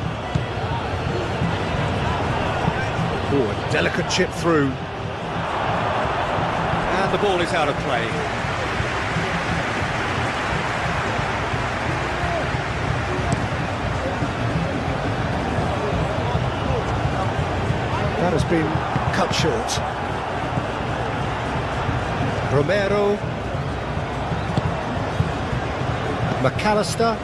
Oh, a delicate chip through. And the ball is out of play. That has been cut short. Romero. McAllister.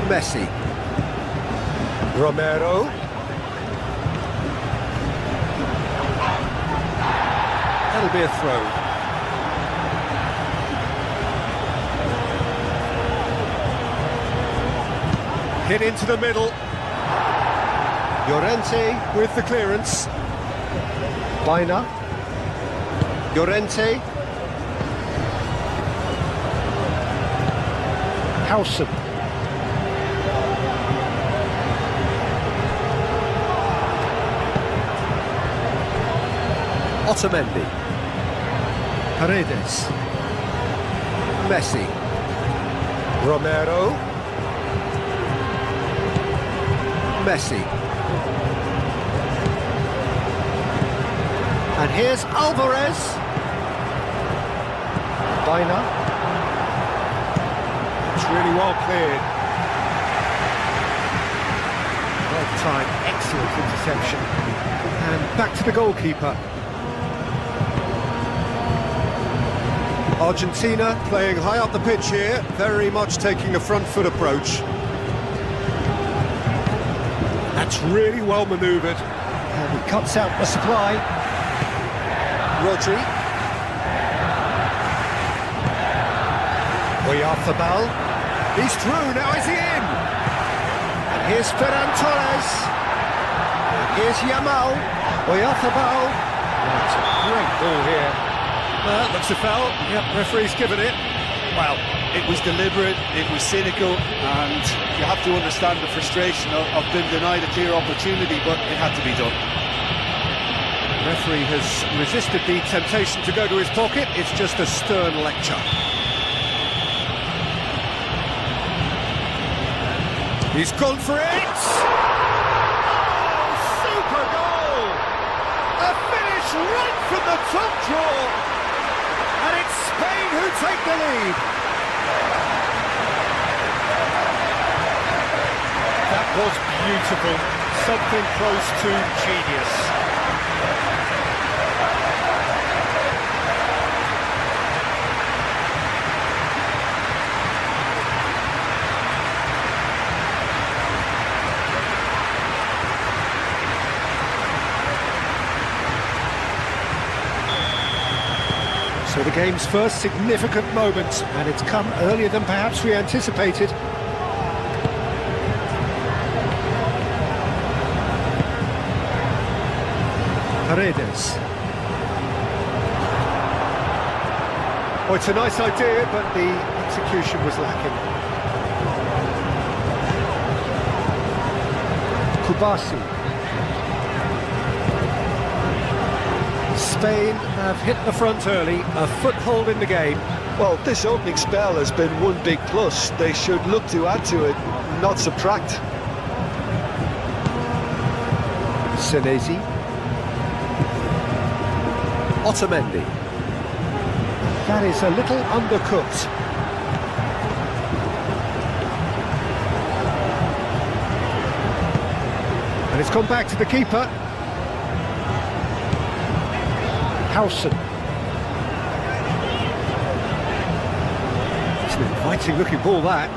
Messi. Romero. That'll be a throw. Hit into the middle. Llorente with the clearance. Baina. Llorente. Howson. Otamendi. Paredes. Messi. Romero. Messi. And here's Alvarez. Baina. It's really well cleared. Well timed, excellent interception. And back to the goalkeeper. Argentina playing high up the pitch here, very much taking the front foot approach. That's really well manoeuvred. And he cuts out the supply. Rodri. Oyarzabal. He's through, now is he in? And here's Ferran Torres. And here's Yamal. Oyarzabal. That's a great ball here. Looks a foul. Yep, referee's given it. Well, it was deliberate, it was cynical, and you have to understand the frustration of being denied a clear opportunity, but it had to be done. The referee has resisted the temptation to go to his pocket. It's just a stern lecture. He's gone for it! Oh, super goal! A finish right from the top draw! And it's Spain who take the lead. That was beautiful. Something close to genius. So the game's first significant moment, and it's come earlier than perhaps we anticipated. Paredes. Oh, it's a nice idea, but the execution was lacking. Kubasi. Spain have hit the front early, a foothold in the game. Well, this opening spell has been one big plus. They should look to add to it, not subtract. Senesi. Otamendi. That is a little undercooked. And it's gone back to the keeper. Howson. It's an inviting looking ball, that.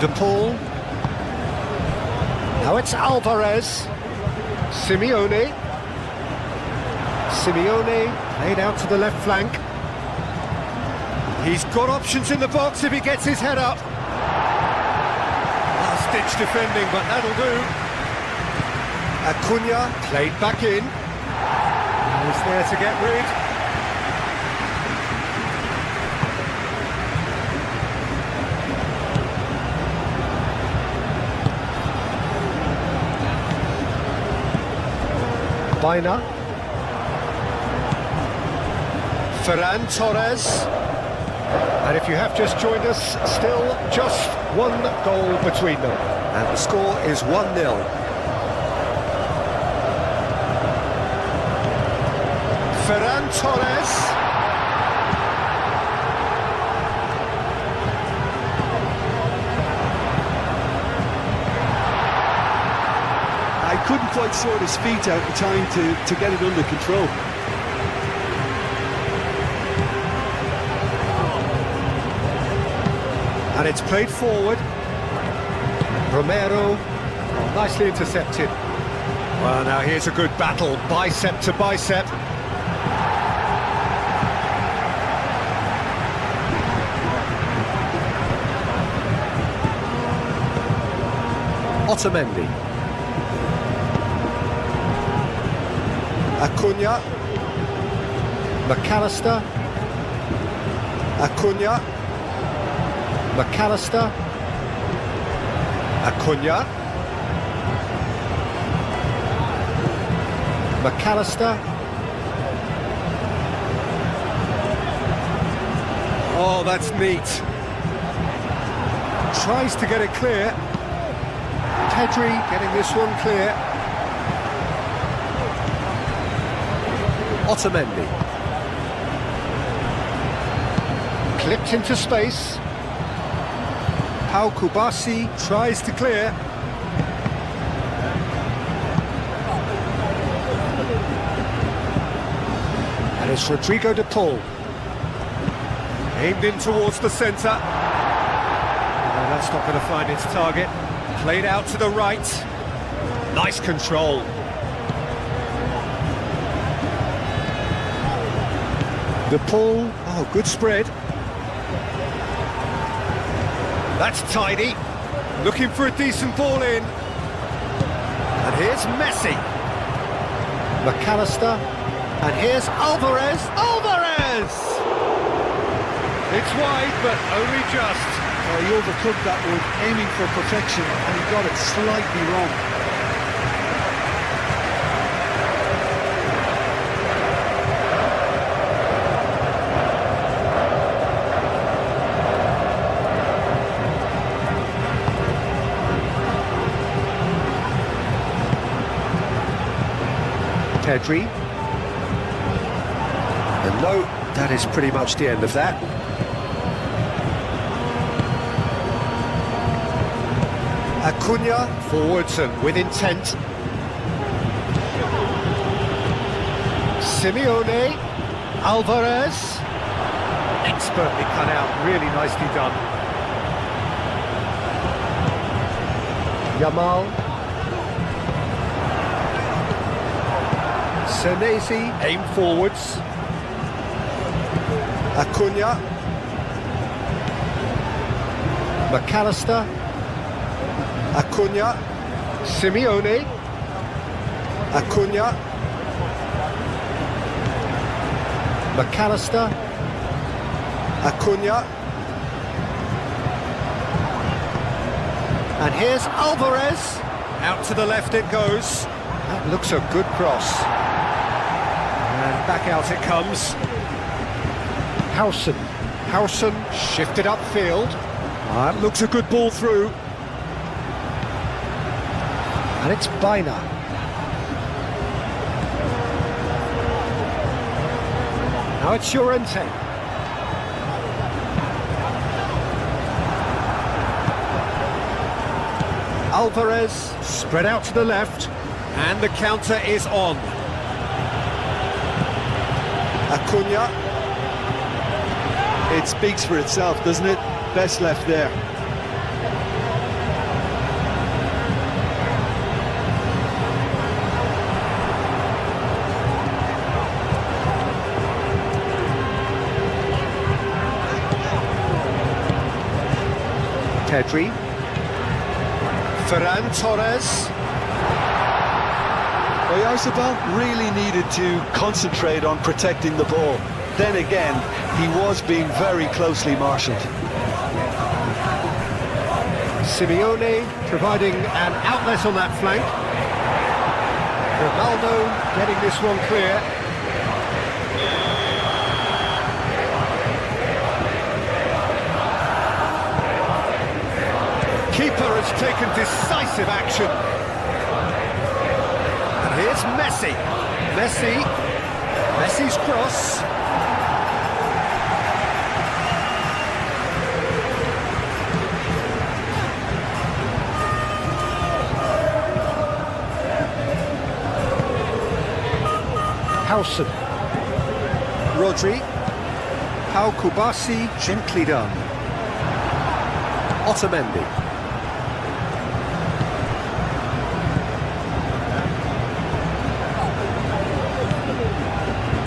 De Paul. Now it's Alvarez. Simeone. Simeone played out to the left flank. He's got options in the box if he gets his head up. Ditch defending, but that'll do. Acuna played back in. He's there to get rid. Baina. Ferran Torres. And if you have just joined us, still just one goal between them. And the score is 1-0. Ferran Torres. I couldn't quite sort his feet out in time to get it under control. And it's played forward. Romero, oh, nicely intercepted. Well, now here's a good battle, bicep to bicep. Otamendi. Acuna. McAllister. Acuna. McAllister. Acuna. McAllister. Oh, that's neat. Tries to get it clear. Pedri getting this one clear. Otamendi. Clipped into space. Pau Kubasi tries to clear. And it's Rodrigo de Paul. Aimed in towards the centre. No, that's not going to find its target. Played out to the right. Nice control. De Paul. Oh, good spread. That's tidy. Looking for a decent ball in. And here's Messi. McAllister. And here's Alvarez. Alvarez! It's wide, but only just. He overtook that one, aiming for perfection, and he got it slightly wrong. Pedri. And no, that is pretty much the end of that. Acuna forwards and with intent. Simeone. Alvarez. Expertly cut out, really nicely done. Yamal. Senesi, aim forwards. Acuna. McAllister. Acuna. Simeone. Acuna. McAllister. Acuna. And here's Alvarez. Out to the left it goes. That looks a good cross. And back out it comes. Howson. Howson shifted upfield. That looks a good ball through. And it's Baina. Now it's Llorente. Alvarez spread out to the left. And the counter is on. Acuna. It speaks for itself, doesn't it? Best left there. Pedri. Ferran Torres. Oyarzabal really needed to concentrate on protecting the ball. Then again, he was being very closely marshalled. Simeone providing an outlet on that flank. Ronaldo getting this one clear. Keeper has taken decisive action. And here's Messi. Messi's cross. Howson. Rodri. Pau Kubasi, gently done. Otamendi.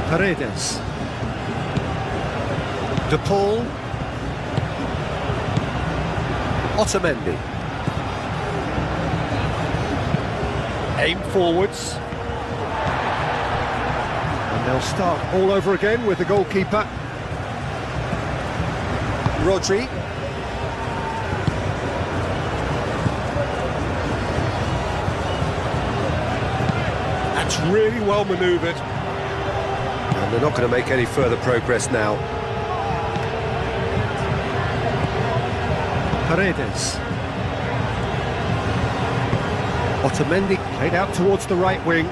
Paredes. De Paul. Otamendi. Aim forwards. And they'll start all over again with the goalkeeper. Rodri. That's really well manoeuvred. And they're not going to make any further progress now. Paredes. Otamendi played out towards the right wing.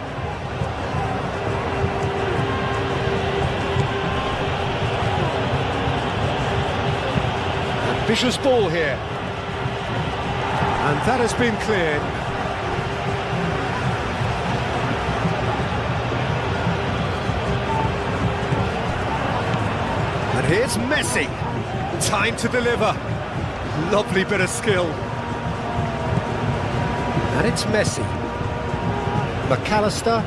Ambitious ball here. And that has been cleared. And here's Messi. Time to deliver. Lovely bit of skill. And it's Messi. McAllister.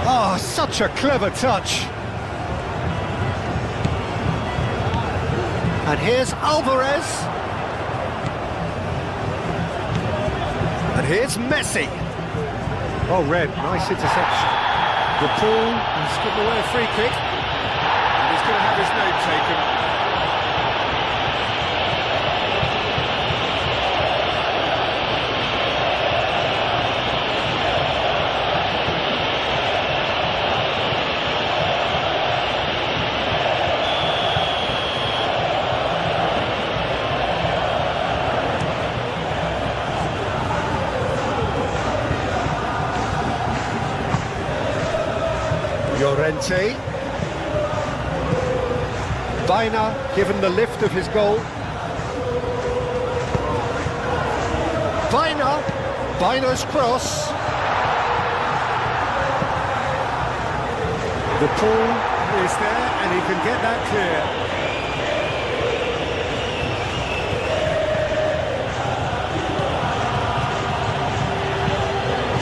Oh, such a clever touch. And here's Alvarez. And here's Messi. Oh, red, nice interception. De Paul has given away a free kick. And he's going to have his name taken. Llorente. Baena given the lift of his goal. Baena's cross. The Paul is there and he can get that clear.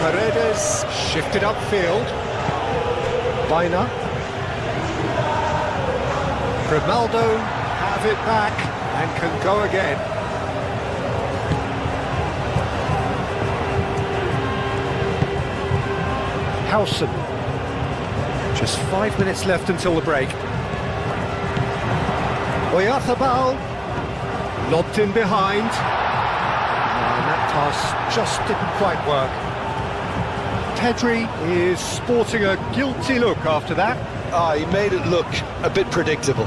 Paredes shifted upfield. Baena. Grimaldo have it back and can go again. Howson. Just 5 minutes left until the break. Oyarzabal. Lobbed in behind. And that pass just didn't quite work. Pedri is sporting a guilty look after that. He made it look a bit predictable.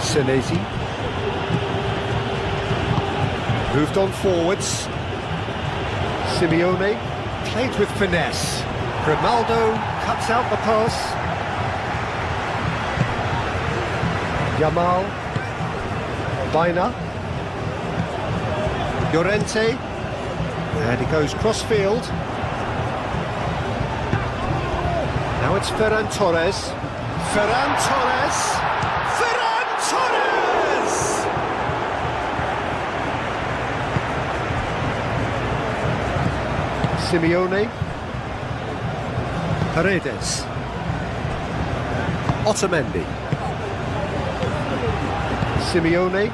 Senesi. Moved on forwards. Simeone played with finesse. Grimaldo cuts out the pass. Yamal. Baena. Llorente, and he goes cross-field. Now it's Ferran Torres. Ferran Torres! Ferran Torres! Simeone. Paredes. Otamendi. Simeone.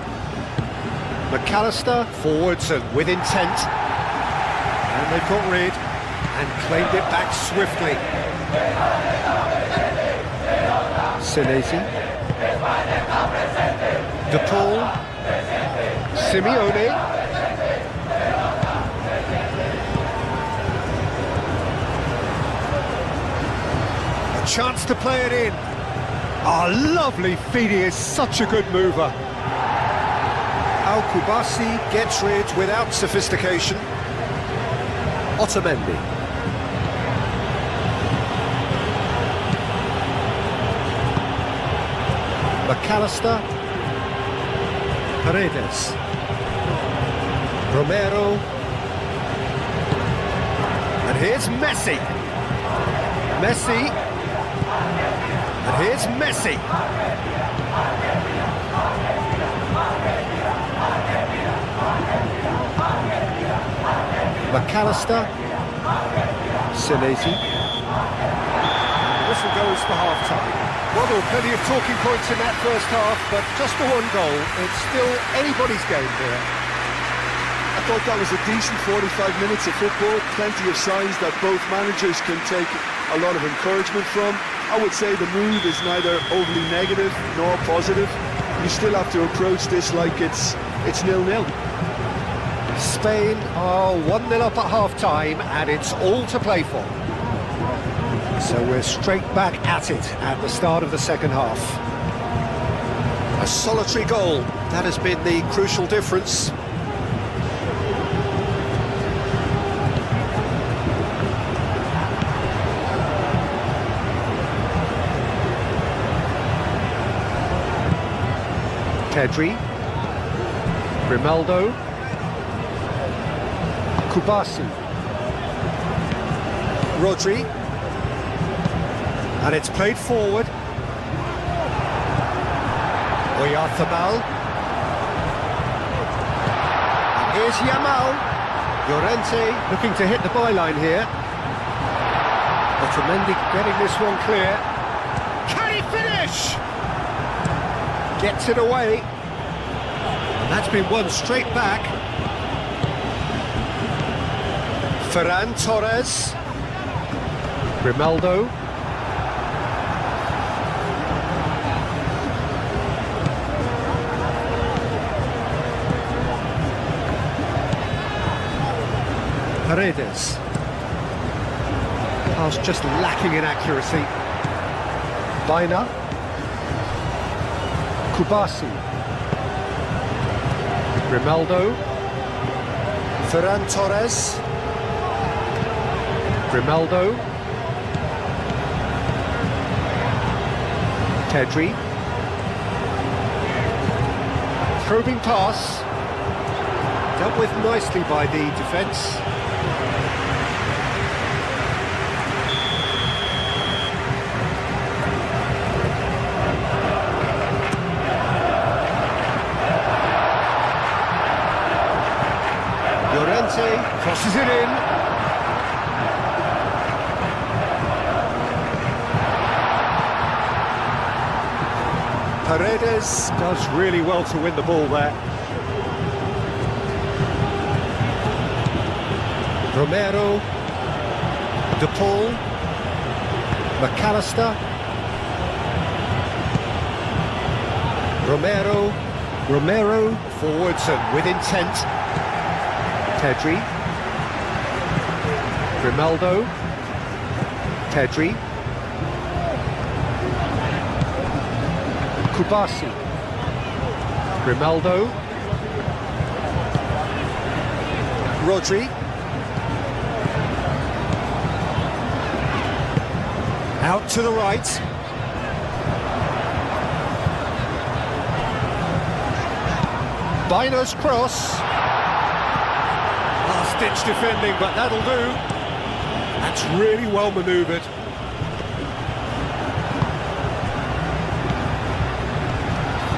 McAllister, forwards and with intent. And they've got rid and claimed it back swiftly. Senesi. De Paul. Simeone. A chance to play it in. Oh, lovely feed, he is such a good mover. Al-Kubasi gets rid without sophistication. Otamendi. McAllister. Paredes. Romero. And here's Messi. Messi. And here's Messi. McAllister. Senesi. And the whistle goes for half-time. Well, there were plenty of talking points in that first half, but just for one goal, it's still anybody's game here. I thought that was a decent 45 minutes of football, plenty of signs that both managers can take a lot of encouragement from. I would say the mood is neither overly negative nor positive. You still have to approach this like it's 0-0. Spain are 1-0 up at half-time, and it's all to play for. So we're straight back at it at the start of the second half. A solitary goal, that has been the crucial difference. Pedri, Grimaldo, Kubasi, Rodri, and it's played forward. Oyarthabal, and here's Yamal. Llorente looking to hit the byline here. Otamendi getting this one clear. Can he finish? Gets it away, and that's been won straight back. Ferran Torres, Grimaldo, Paredes. Pass just lacking in accuracy. Baina. Kubasi, Grimaldo, Ferran Torres, Grimaldo, Pedri, probing pass, dealt with nicely by the defence. Crosses it in. Paredes does really well to win the ball there. Romero, De Paul, McAllister, Romero forwards and with intent. Pedri, Grimaldo, Pedri, Kubasi, Grimaldo, Rodri, out to the right. Baina's cross. Last-ditch defending, but that'll do. That's really well manoeuvred.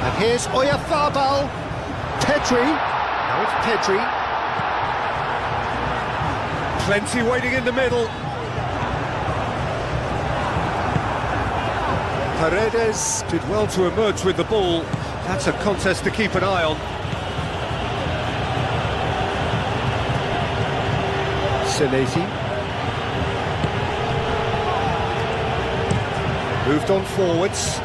And here's Oyarthabal. Pedri. Now it's Pedri. Plenty waiting in the middle. Paredes did well to emerge with the ball. That's a contest to keep an eye on. Senesi. Moved on forwards.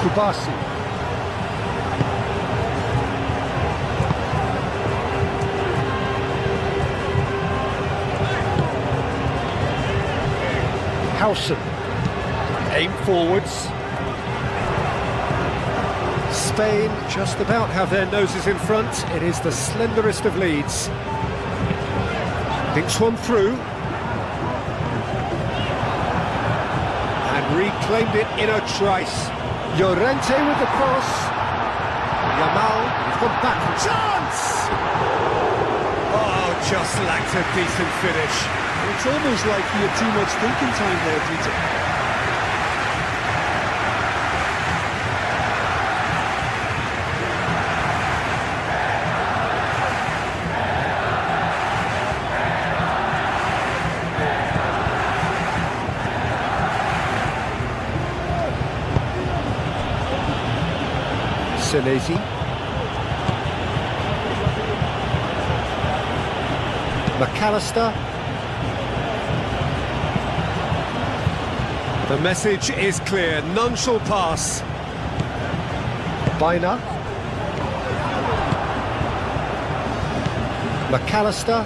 Kubasi. Howson. Aim forwards. Spain just about have their noses in front. It is the slenderest of leads. Thinks one through. And reclaimed it in a trice. Llorente with the cross. Yamal, he's gone back. Chance! Oh, Just lacked a decent finish. It's almost like he had too much thinking time there, Peter. Senesi. McAllister. The message is clear, none shall pass. Bina. McAllister.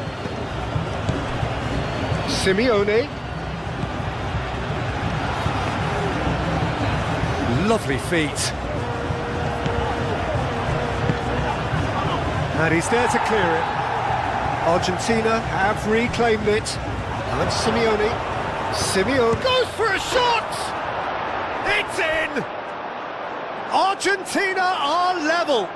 Simeone. Lovely feet. And he's there to clear it. Argentina have reclaimed it. And Simeone. Simeone goes for a shot! It's in! Argentina are level.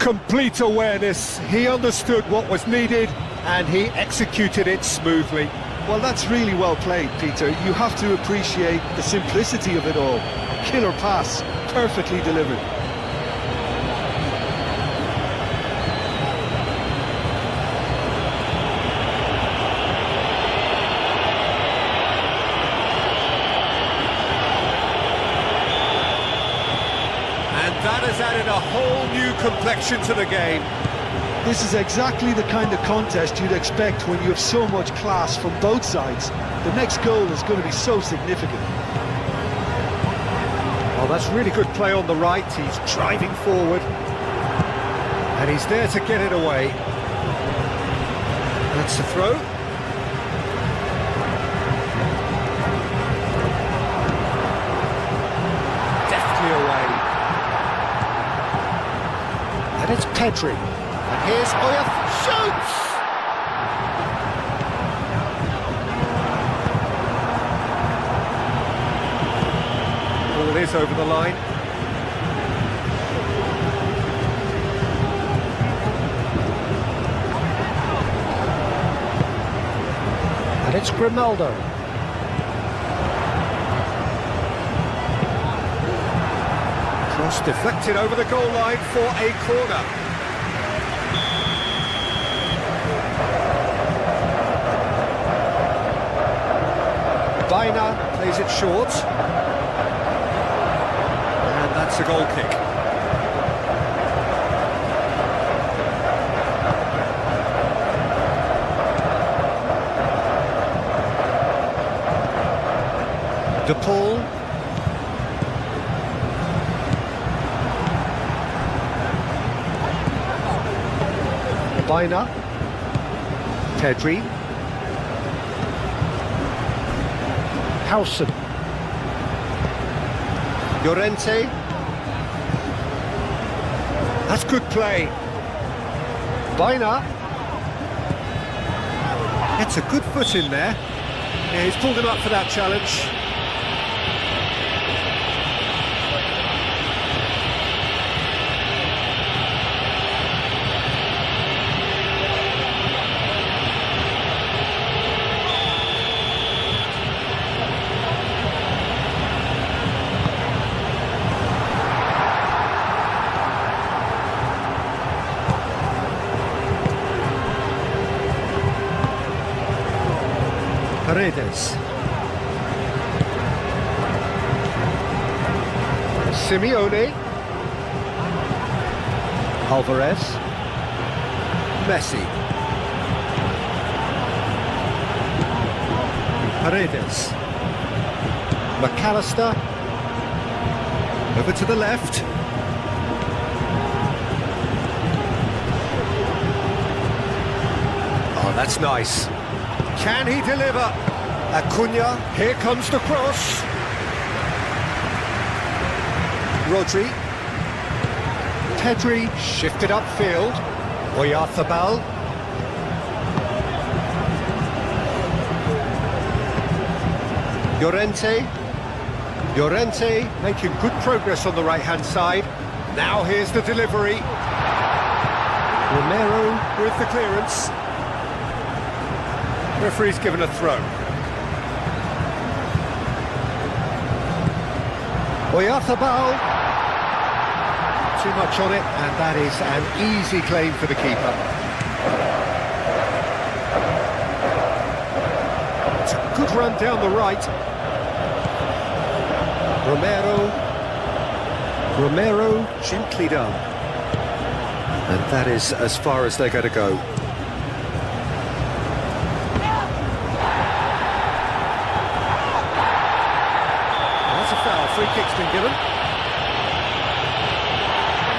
Complete awareness. He understood what was needed and he executed it smoothly. Well, that's really well played, Peter. You have to appreciate the simplicity of it all. Killer pass, perfectly delivered. And that has added a whole new complexion to the game. This is exactly the kind of contest you'd expect when you have so much class from both sides. The next goal is going to be so significant. Well, that's really good play on the right. He's driving forward. And he's there to get it away. That's the throw. Deftly away. And it's Pedri. And here's Oya, shoots! Ball is over the line. And it's Grimaldo. Cross deflected over the goal line for a corner. Bina plays it short. And that's a goal kick. De Paul. Bina. Pedri. Howson. Llorente. That's good play. Bina. Gets a good foot in there. Yeah, he's pulled him up for that challenge. Paredes. Simeone. Alvarez. Messi. Paredes. McAllister. Over to the left. Oh, that's nice. Can he deliver? Acuna, here comes the cross. Rodri. Pedri shifted upfield. Oyarzabal. Llorente. Llorente making good progress on the right-hand side. Now here's the delivery. Romero with the clearance. Referee's given a throw. Oyarzabal. Too much on it, and that is an easy claim for the keeper. It's a good run down the right. Romero, gently done. And that is as far as they're going to go. That's a foul, free kick's been given.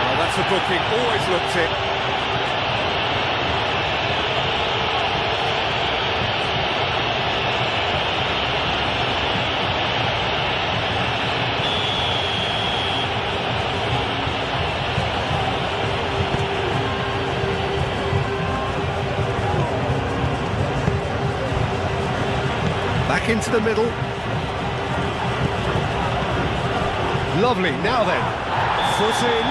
Oh, that's a booking, always looked it. Back into the middle. Lovely, now then. Foot in.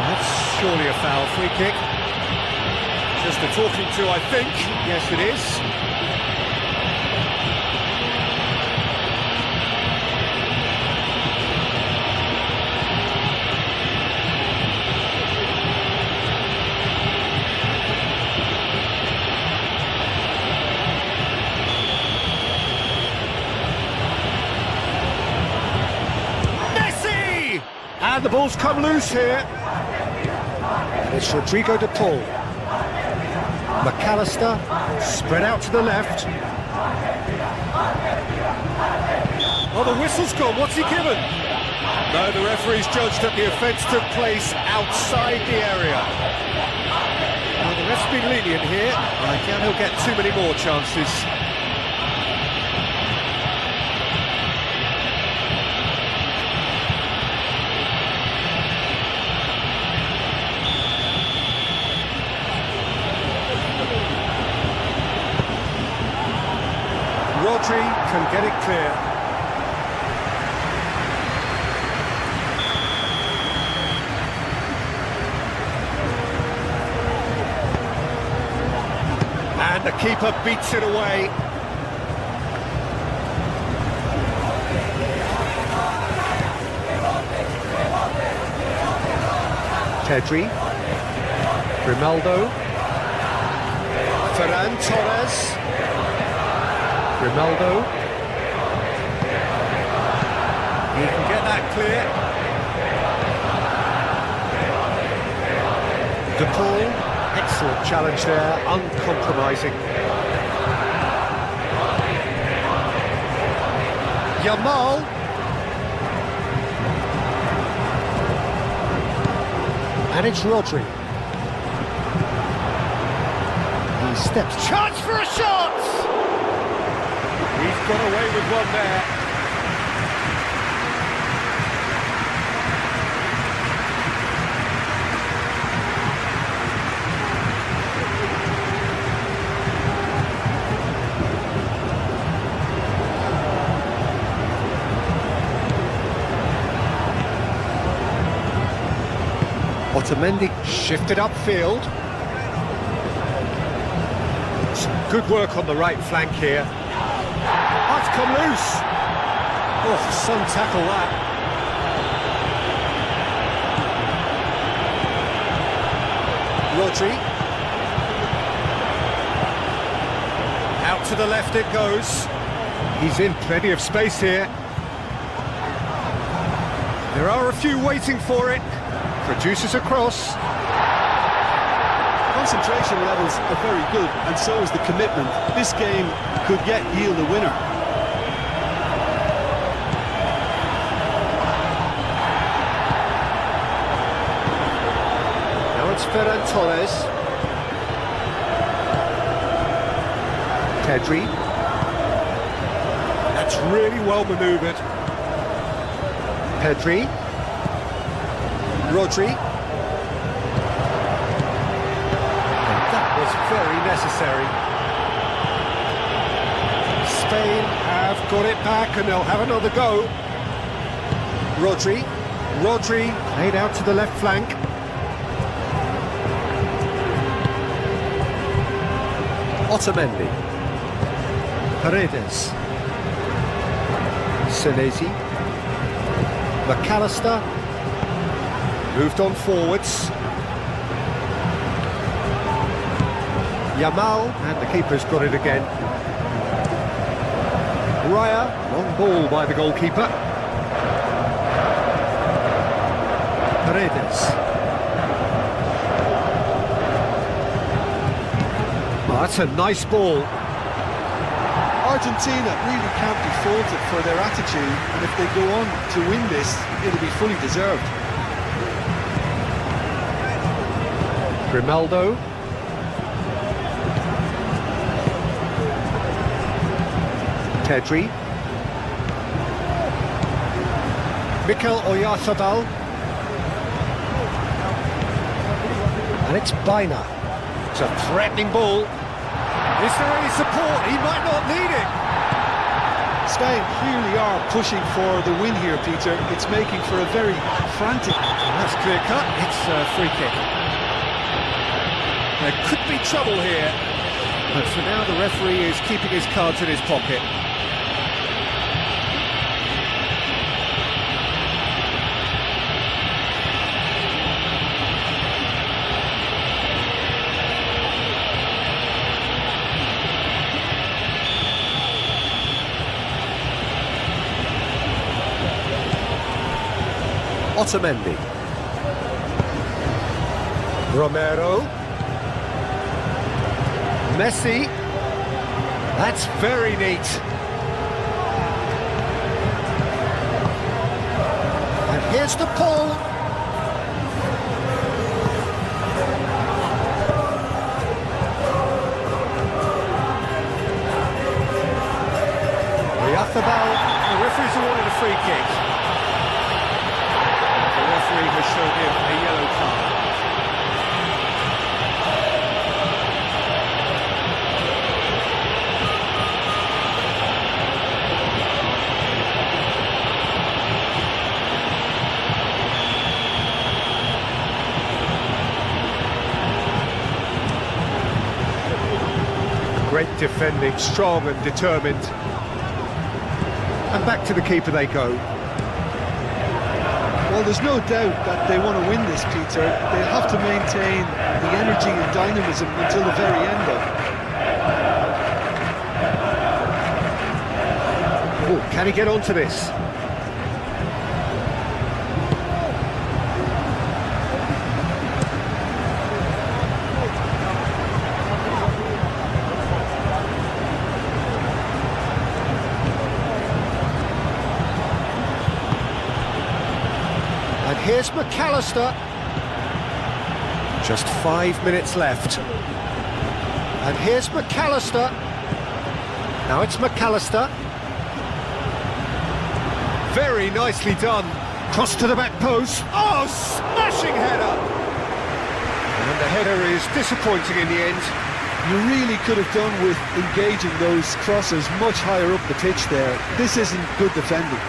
That's surely a foul, free kick. Just a talking to, I think. Yes, it is. And the ball's come loose here. And it's Rodrigo de Paul. McAllister, spread out to the left. Oh, the whistle's gone, what's he given? No, the referee's judged that the offence took place outside the area. Well, the ref's been lenient here. I doubt he'll get too many more chances. Rodri can get it clear. And the keeper beats it away. Pedri. Grimaldo. Ferran Torres. Grimaldo. He can get that clear. De Paul, excellent challenge there, uncompromising. Yamal. And it's Rodri. He steps. Chance for a shot! He's got away with one there. Otamendi shifted upfield. Some good work on the right flank here. Oh, it's come loose. Oh, some tackle that. Rodri. Out to the left it goes. He's in plenty of space here. There are a few waiting for it. Produces a cross. Concentration levels are very good, and so is the commitment. This game could yet yield a winner. Now it's Ferran Torres. Pedri. That's really well manoeuvred. Pedri. Rodri. And that was very necessary. Spain have got it back and they'll have another go. Rodri played out to the left flank. Otamendi. Paredes. Senesi. McAllister. Moved on forwards. Yamal, and the keeper's got it again. Raya, long ball by the goalkeeper. Paredes. Oh, that's a nice ball. Argentina really can't be faulted for their attitude, and if they go on to win this, it'll be fully deserved. Grimaldo. Pedri. Mikel Oyarzabal. And it's Baina. It's a threatening ball. Is there any support? He might not need it. Spain clearly are pushing for the win here, Peter. It's making for a very frantic... That's clear cut. It's a free kick. There could be trouble here. But for now, the referee is keeping his cards in his pocket. Otamendi. Romero. Messi. That's very neat. And here's the pull. Oyarzabal. The referee's awarded a free kick. The referee has shown him a yellow card. Great defending, strong and determined. And back to the keeper they go. Well, there's no doubt that they want to win this, Peter. They have to maintain the energy and dynamism until the very end of it. Oh, can he get onto this? And here's McAllister. Just 5 minutes left. And here's McAllister. Now it's McAllister. Very nicely done. Cross to the back post. Oh, smashing header! And the header is disappointing in the end. You really could have done with engaging those crosses much higher up the pitch there. This isn't good defending.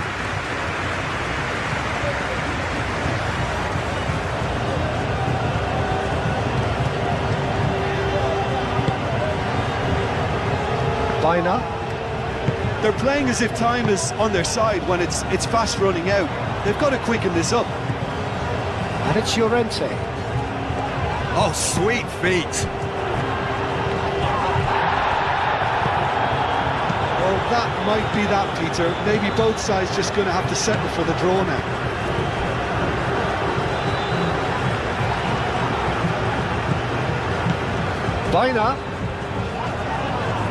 Baina. They're playing as if time is on their side when it's fast running out. They've got to quicken this up. And it's Llorente. Oh, sweet feet. Well, that might be that, Peter. Maybe both sides just going to have to settle for the draw now. Baina.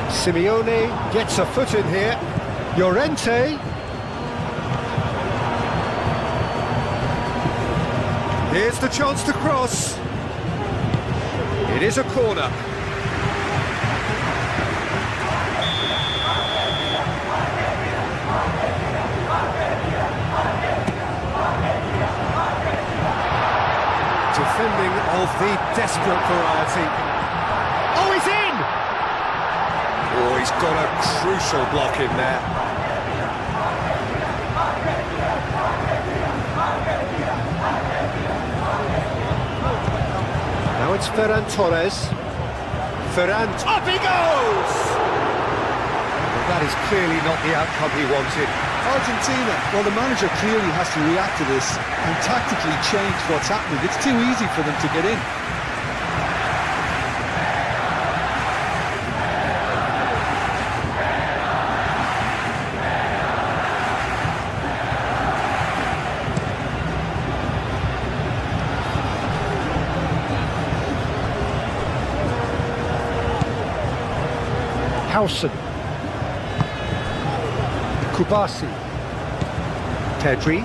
Simeone gets a foot in here. Llorente. Here's the chance to cross. It is a corner. Defending of the desperate variety. Oh, he's in! Oh, he's got a crucial block in there. Now it's Ferran Torres. Ferran, up he goes! Well, that is clearly not the outcome he wanted. Argentina, well, the manager clearly has to react to this and tactically change what's happening. It's too easy for them to get in. Howson, Kubasi, Pedri,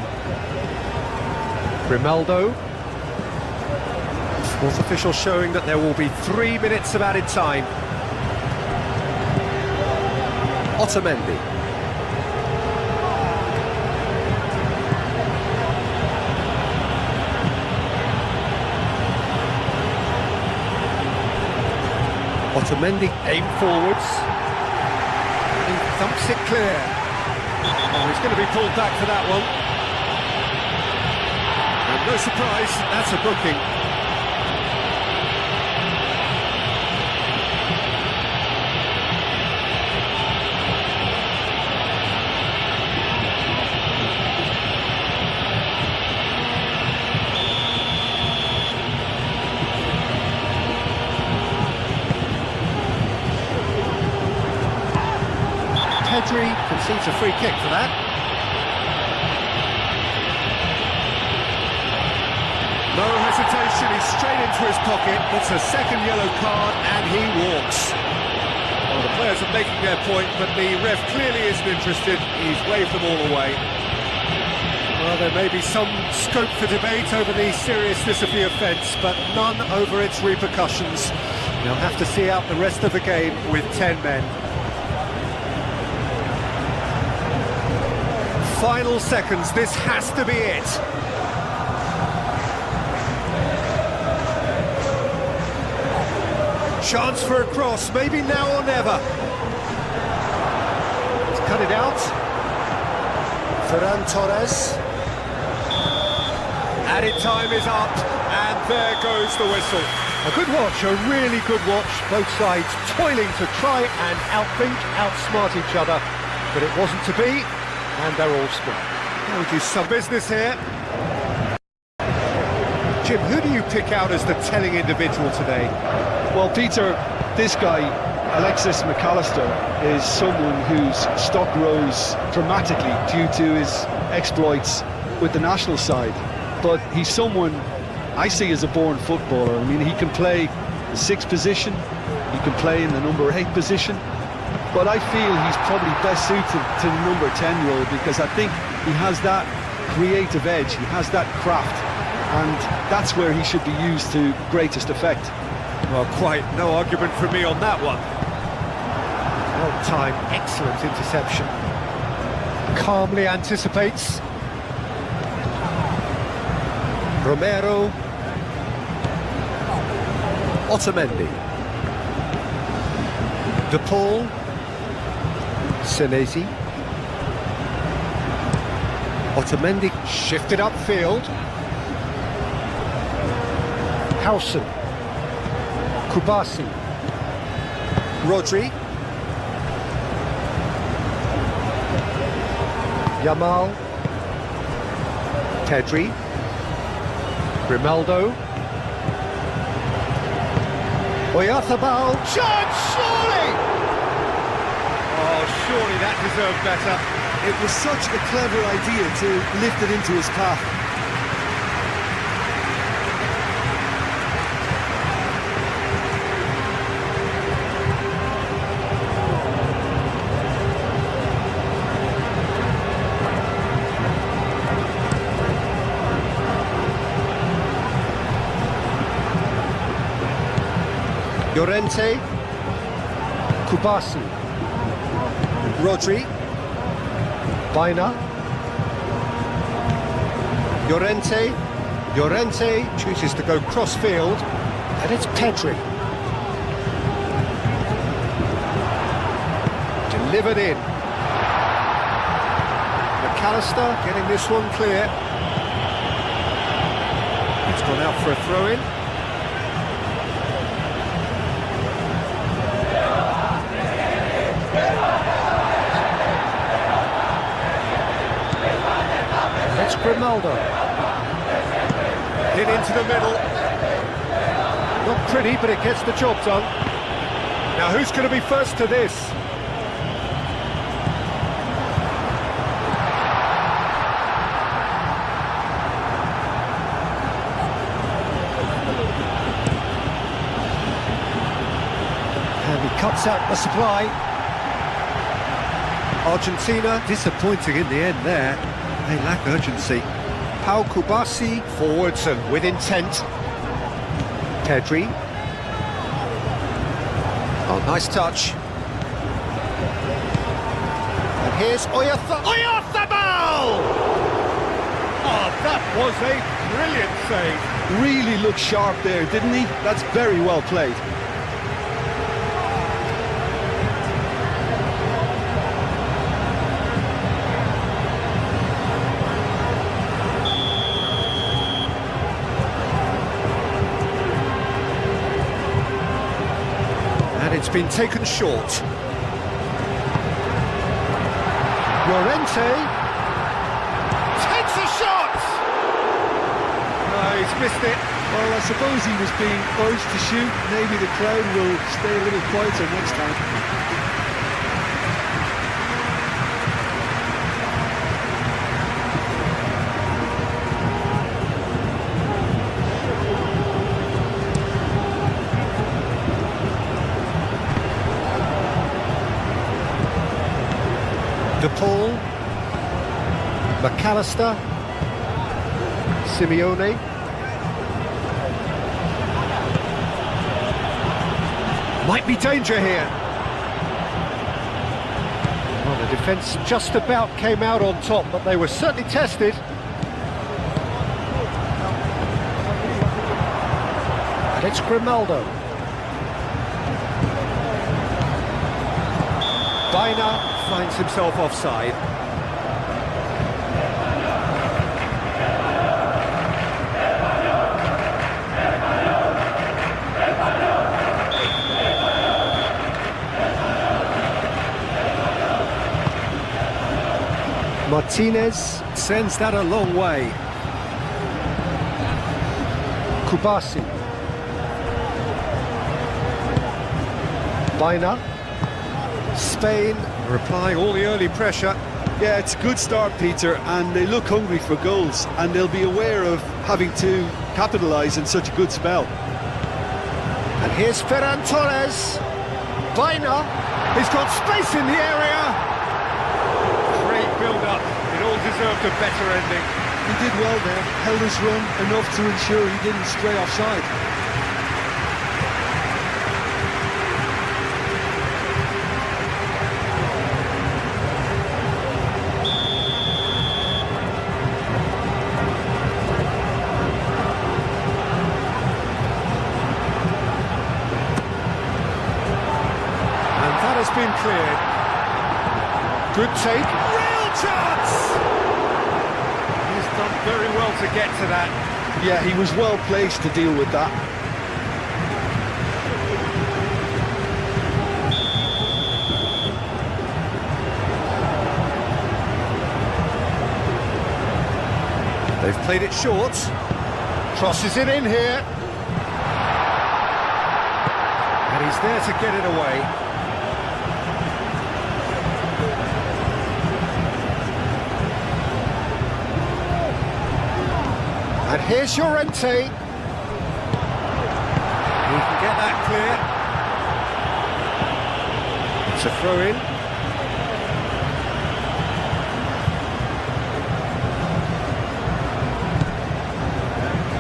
Grimaldo. Fourth official showing that there will be 3 minutes of added time. Otamendi. Otamendi aim forwards. He thumps it clear. Oh, he's going to be pulled back for that one. And no surprise, that's a booking. Pedri concedes a free kick for that. No hesitation, he's straight into his pocket. It's a second yellow card and he walks. Well, the players are making their point, but the ref clearly isn't interested. He's waved them all away. Well, there may be some scope for debate over the seriousness of the offence, but none over its repercussions. They'll have to see out the rest of the game with 10 men. Final seconds, this has to be it. Chance for a cross, maybe now or never. Let's cut it out. Ferran Torres. Added time is up, and there goes the whistle. A good watch, a really good watch. Both sides toiling to try and outthink, outsmart each other, but it wasn't to be. And they're all square. We'll do some business here. Jim, who do you pick out as the telling individual today? Well, Peter, this guy, Alexis McAllister, is someone whose stock rose dramatically due to his exploits with the national side. But he's someone I see as a born footballer. I mean, he can play the 6th position, he can play in the number 8 position. But I feel he's probably best suited to the number 10 role because I think he has that creative edge, he has that craft, and that's where he should be used to greatest effect. Well, quite no argument from me on that one. Well timed, excellent interception. Calmly anticipates. Romero. Otamendi. De Paul. Senesi. Otamendi shifted upfield. Howson. Kubasi. Rodri. Yamal. Pedri. Grimaldo. Oyarzabal. Chance, surely! Oh, surely that deserved better. It was such a clever idea to lift it into his path. Llorente. Kubasi. Rodri. Baina. Llorente. Llorente chooses to go cross-field, and it's Pedri. Delivered in. McAllister getting this one clear. It's gone out for a throw-in. Grimaldo. In into the middle. Not pretty, but it gets the job done. Now who's going to be first to this? And he cuts out the supply. Argentina disappointing in the end there. They lack urgency. Pau Kubasi forwards and with intent. Pedri. Oh, nice touch. And here's Oyarzabal! Oh, that was a brilliant save. Really looked sharp there, didn't he? That's very well played. And it's been taken short. Llorente takes a shot! No, he's missed it. Well, I suppose he was being urged to shoot. Maybe the crowd will stay a little quieter next time. De Paul, McAllister, Simeone. Might be danger here. Well, the defence just about came out on top, but they were certainly tested. And it's Grimaldo. Baina finds himself offside. Martinez sends that a long way. Kubasi. Baina. Spain replying all the early pressure. Yeah, it's a good start, Peter, and they look hungry for goals, and they'll be aware of having to capitalise in such a good spell. And here's Ferran Torres. Baina. He's got space in the area. Great build-up. It all deserved a better ending. He did well there, held his run enough to ensure he didn't stray offside. Has been cleared. Good take. Real chance! He's done very well to get to that. Yeah, he was well placed to deal with that. They've played it short. Crosses it in here. And he's there to get it away. And here's Llorente. He can get that clear. It's a throw-in.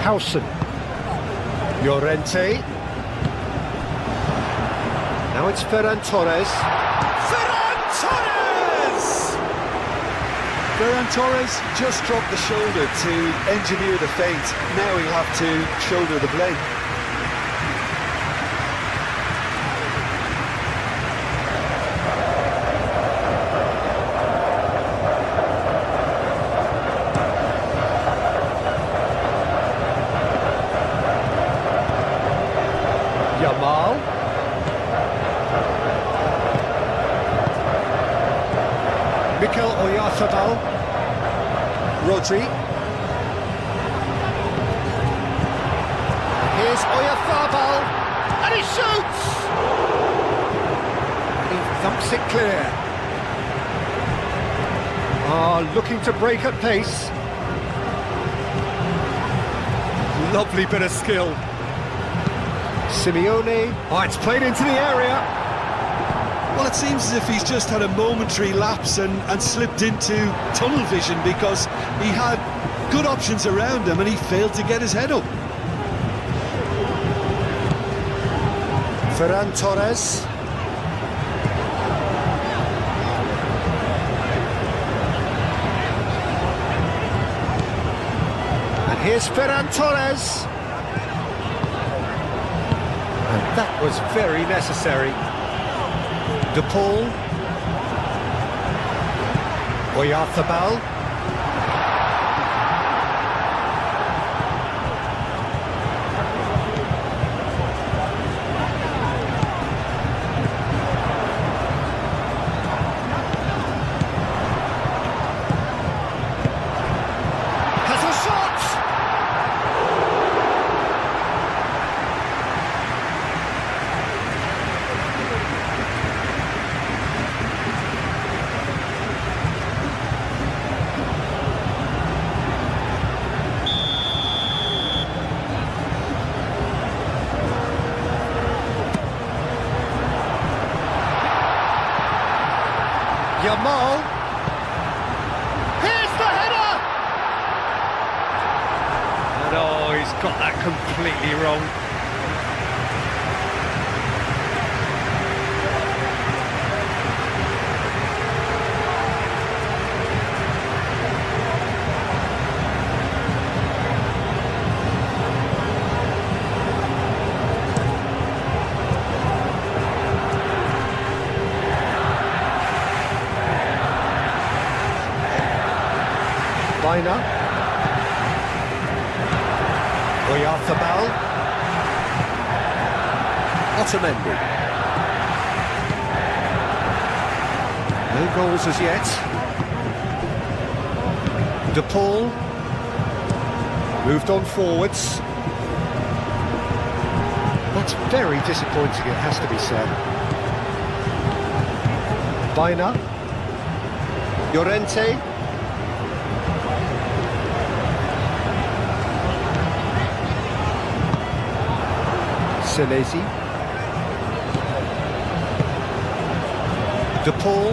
Howson. Llorente. Now it's Ferran Torres. Ferran Torres! Ferran Torres just dropped the shoulder to engineer the feint. Now he'll have to shoulder the blame. Yamal. Mikel Oyarzabal. Rodri. Here's Oyarzabal, and he shoots! He thumps it clear. Looking to break at pace. Lovely bit of skill. Simeone. Oh, it's played into the area. Well, it seems as if he's just had a momentary lapse and slipped into tunnel vision, because he had good options around him and he failed to get his head up. Ferran Torres. And here's Ferran Torres. And that was very necessary. De Paul. Oyarzabal. Has a shot! Yamal. Here's the header! And oh, he's got that completely wrong. Baina. Oyarzabal. Otamendi. No goals as yet. De Paul. Moved on forwards. That's very disappointing, it has to be said. Baina. Llorente. Senesi. De Paul.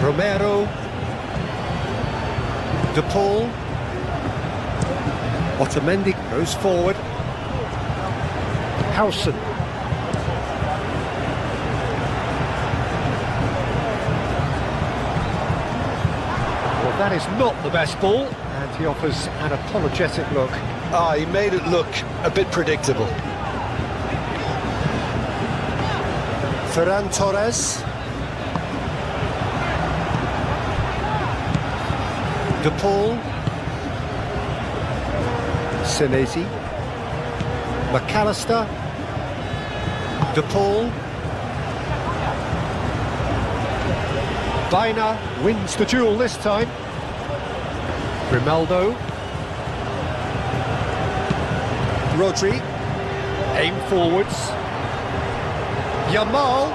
Romero. De Paul. Otamendi goes forward. Howson. Well, that is not the best ball, and he offers an apologetic look. He made it look a bit predictable. Ferran Torres. De Paul. Senesi. McAllister. De Paul. Baina wins the duel this time. Grimaldo. Rodri. Aim forwards. Yamal.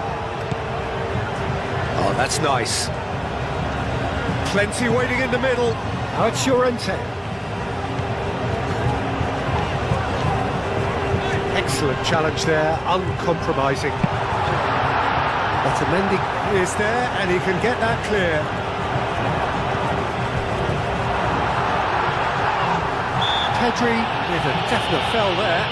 Oh, that's nice. Plenty waiting in the middle. Now it's Llorente. Excellent challenge there, uncompromising. Otamendi is there, and he can get that clear. Pedri with a definite foul there.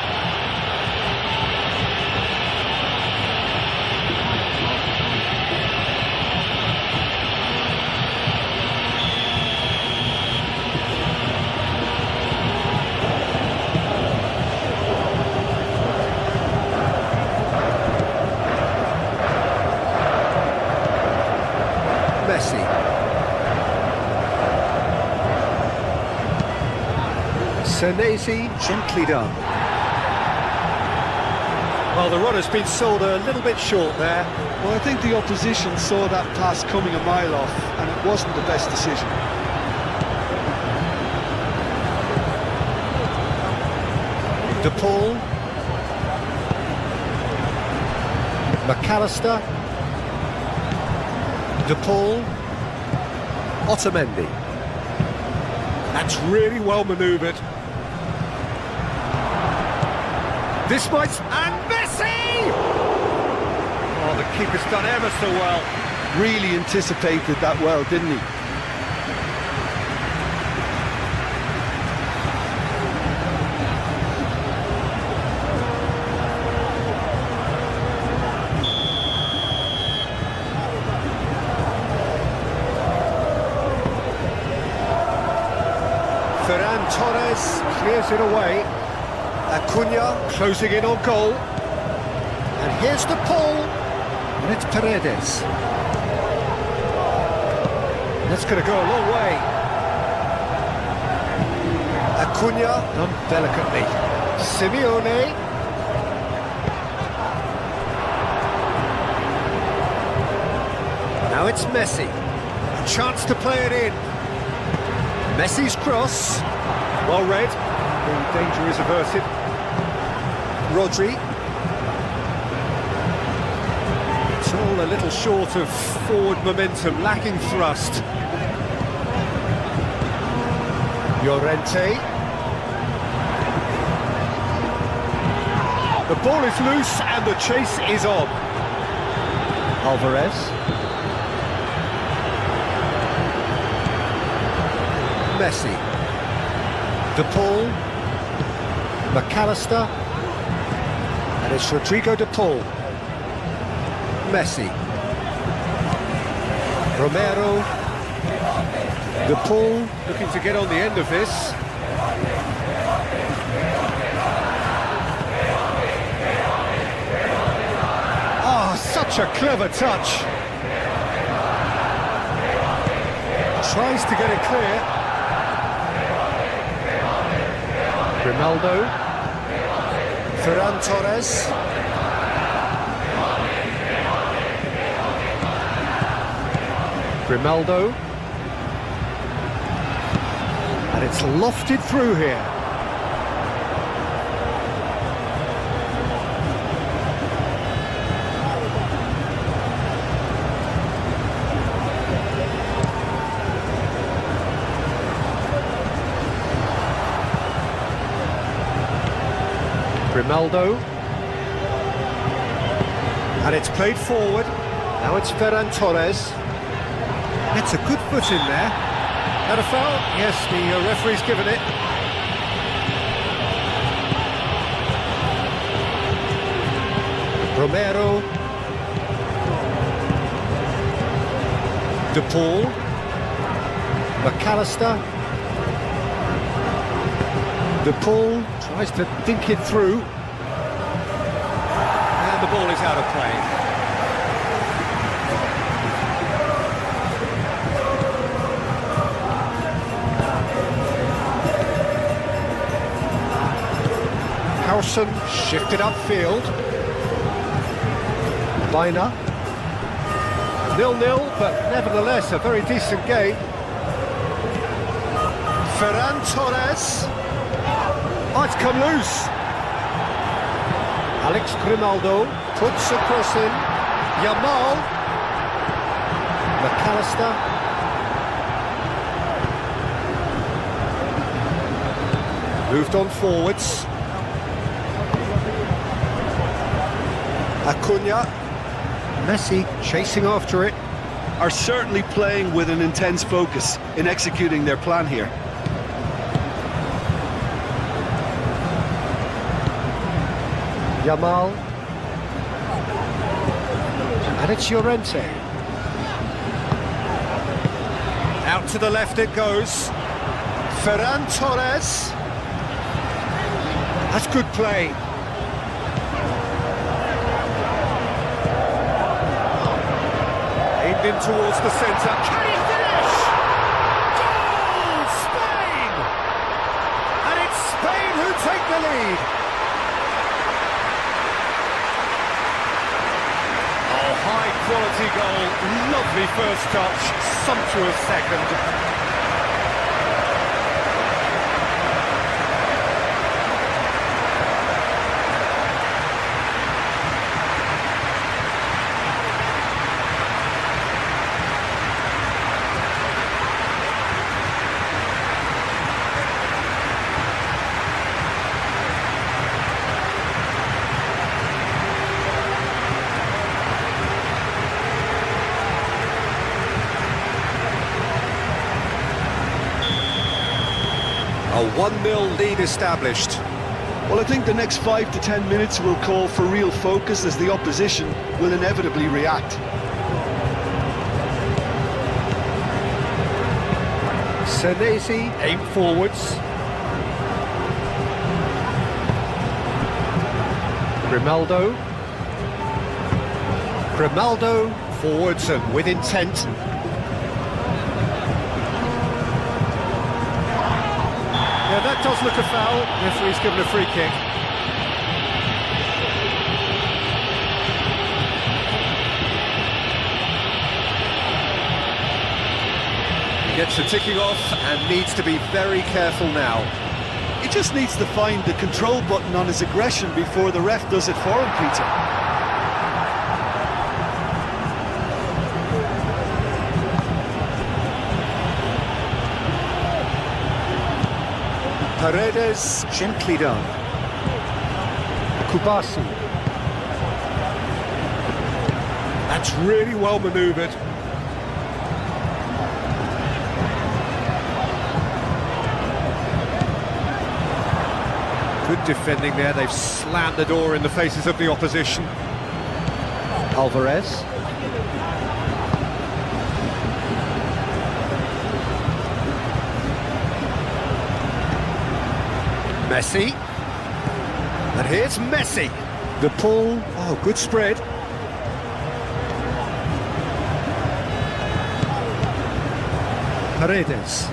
Messi. Senesi, gently done. Well, the run has been sold a little bit short there. Well, I think the opposition saw that pass coming a mile off, and it wasn't the best decision. De Paul. McAllister. De Paul. Otamendi. That's really well manoeuvred. This might... And Messi! Oh, the keeper's done ever so well. Really anticipated that well, didn't he? Ferran Torres clears it away. Acuna closing in on goal. And here's De Paul. And it's Paredes. That's going to go a long way. Acuna done delicately. Simeone. Now it's Messi. A chance to play it in. Messi's cross. Well read. The danger is averted. Rodri. It's all a little short of forward momentum, lacking thrust. Llorente. The ball is loose and the chase is on. Alvarez. Messi. De Paul. McAllister. And it's Rodrigo De Paul. Messi. Romero. De Paul looking to get on the end of this. Oh, such a clever touch. Tries to get it clear. Grimaldo. Ferran Torres. Grimaldo. And it's lofted through here. Grimaldo. And it's played forward. Now it's Ferran Torres. It's a good foot in there. Had a foul? Yes, the referee's given it. Romero. De Paul. McAllister. De Paul tries to dink it through. And the ball is out of play. Howson shifted upfield. Biner. 0-0, but nevertheless a very decent game. Ferran Torres. Oh, it's come loose. Alex Grimaldo puts a cross in. Yamal. McAllister. Moved on forwards. Acuna. Messi chasing after it. Are certainly playing with an intense focus in executing their plan here. Yamal. And it's Llorente. Out to the left it goes. Ferran Torres. That's good play. Aimed in towards the centre. Can he finish? Goal! Spain! And it's Spain who take the lead. Oh, high quality goal. Lovely first touch. Sumptuous second. A 1-0 lead established. Well, I think the next 5 to 10 minutes will call for real focus as the opposition will inevitably react. Senesi aim forwards. Grimaldo forwards and with intent. Yeah, that does look a foul. Referee's given a free kick. He gets the ticking off and needs to be very careful now. He just needs to find the control button on his aggression before the ref does it for him, Peter. Paredes, gently done. Kubasi. That's really well manoeuvred. Good defending there, they've slammed the door in the faces of the opposition. Alvarez. Messi. And here's Messi. The pull. Oh, good spread. Paredes.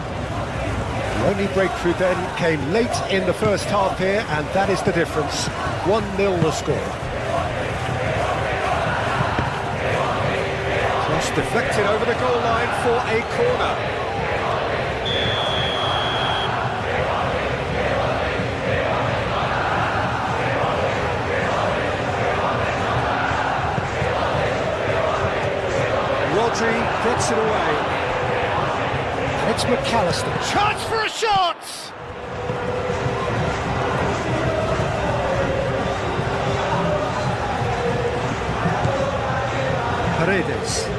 The only breakthrough then came late in the first half here, and that is the difference. 1-0 the score. Cross deflected over the goal line for a corner. Rodri gets it away. It's McAllister. Chance for a shot! Paredes.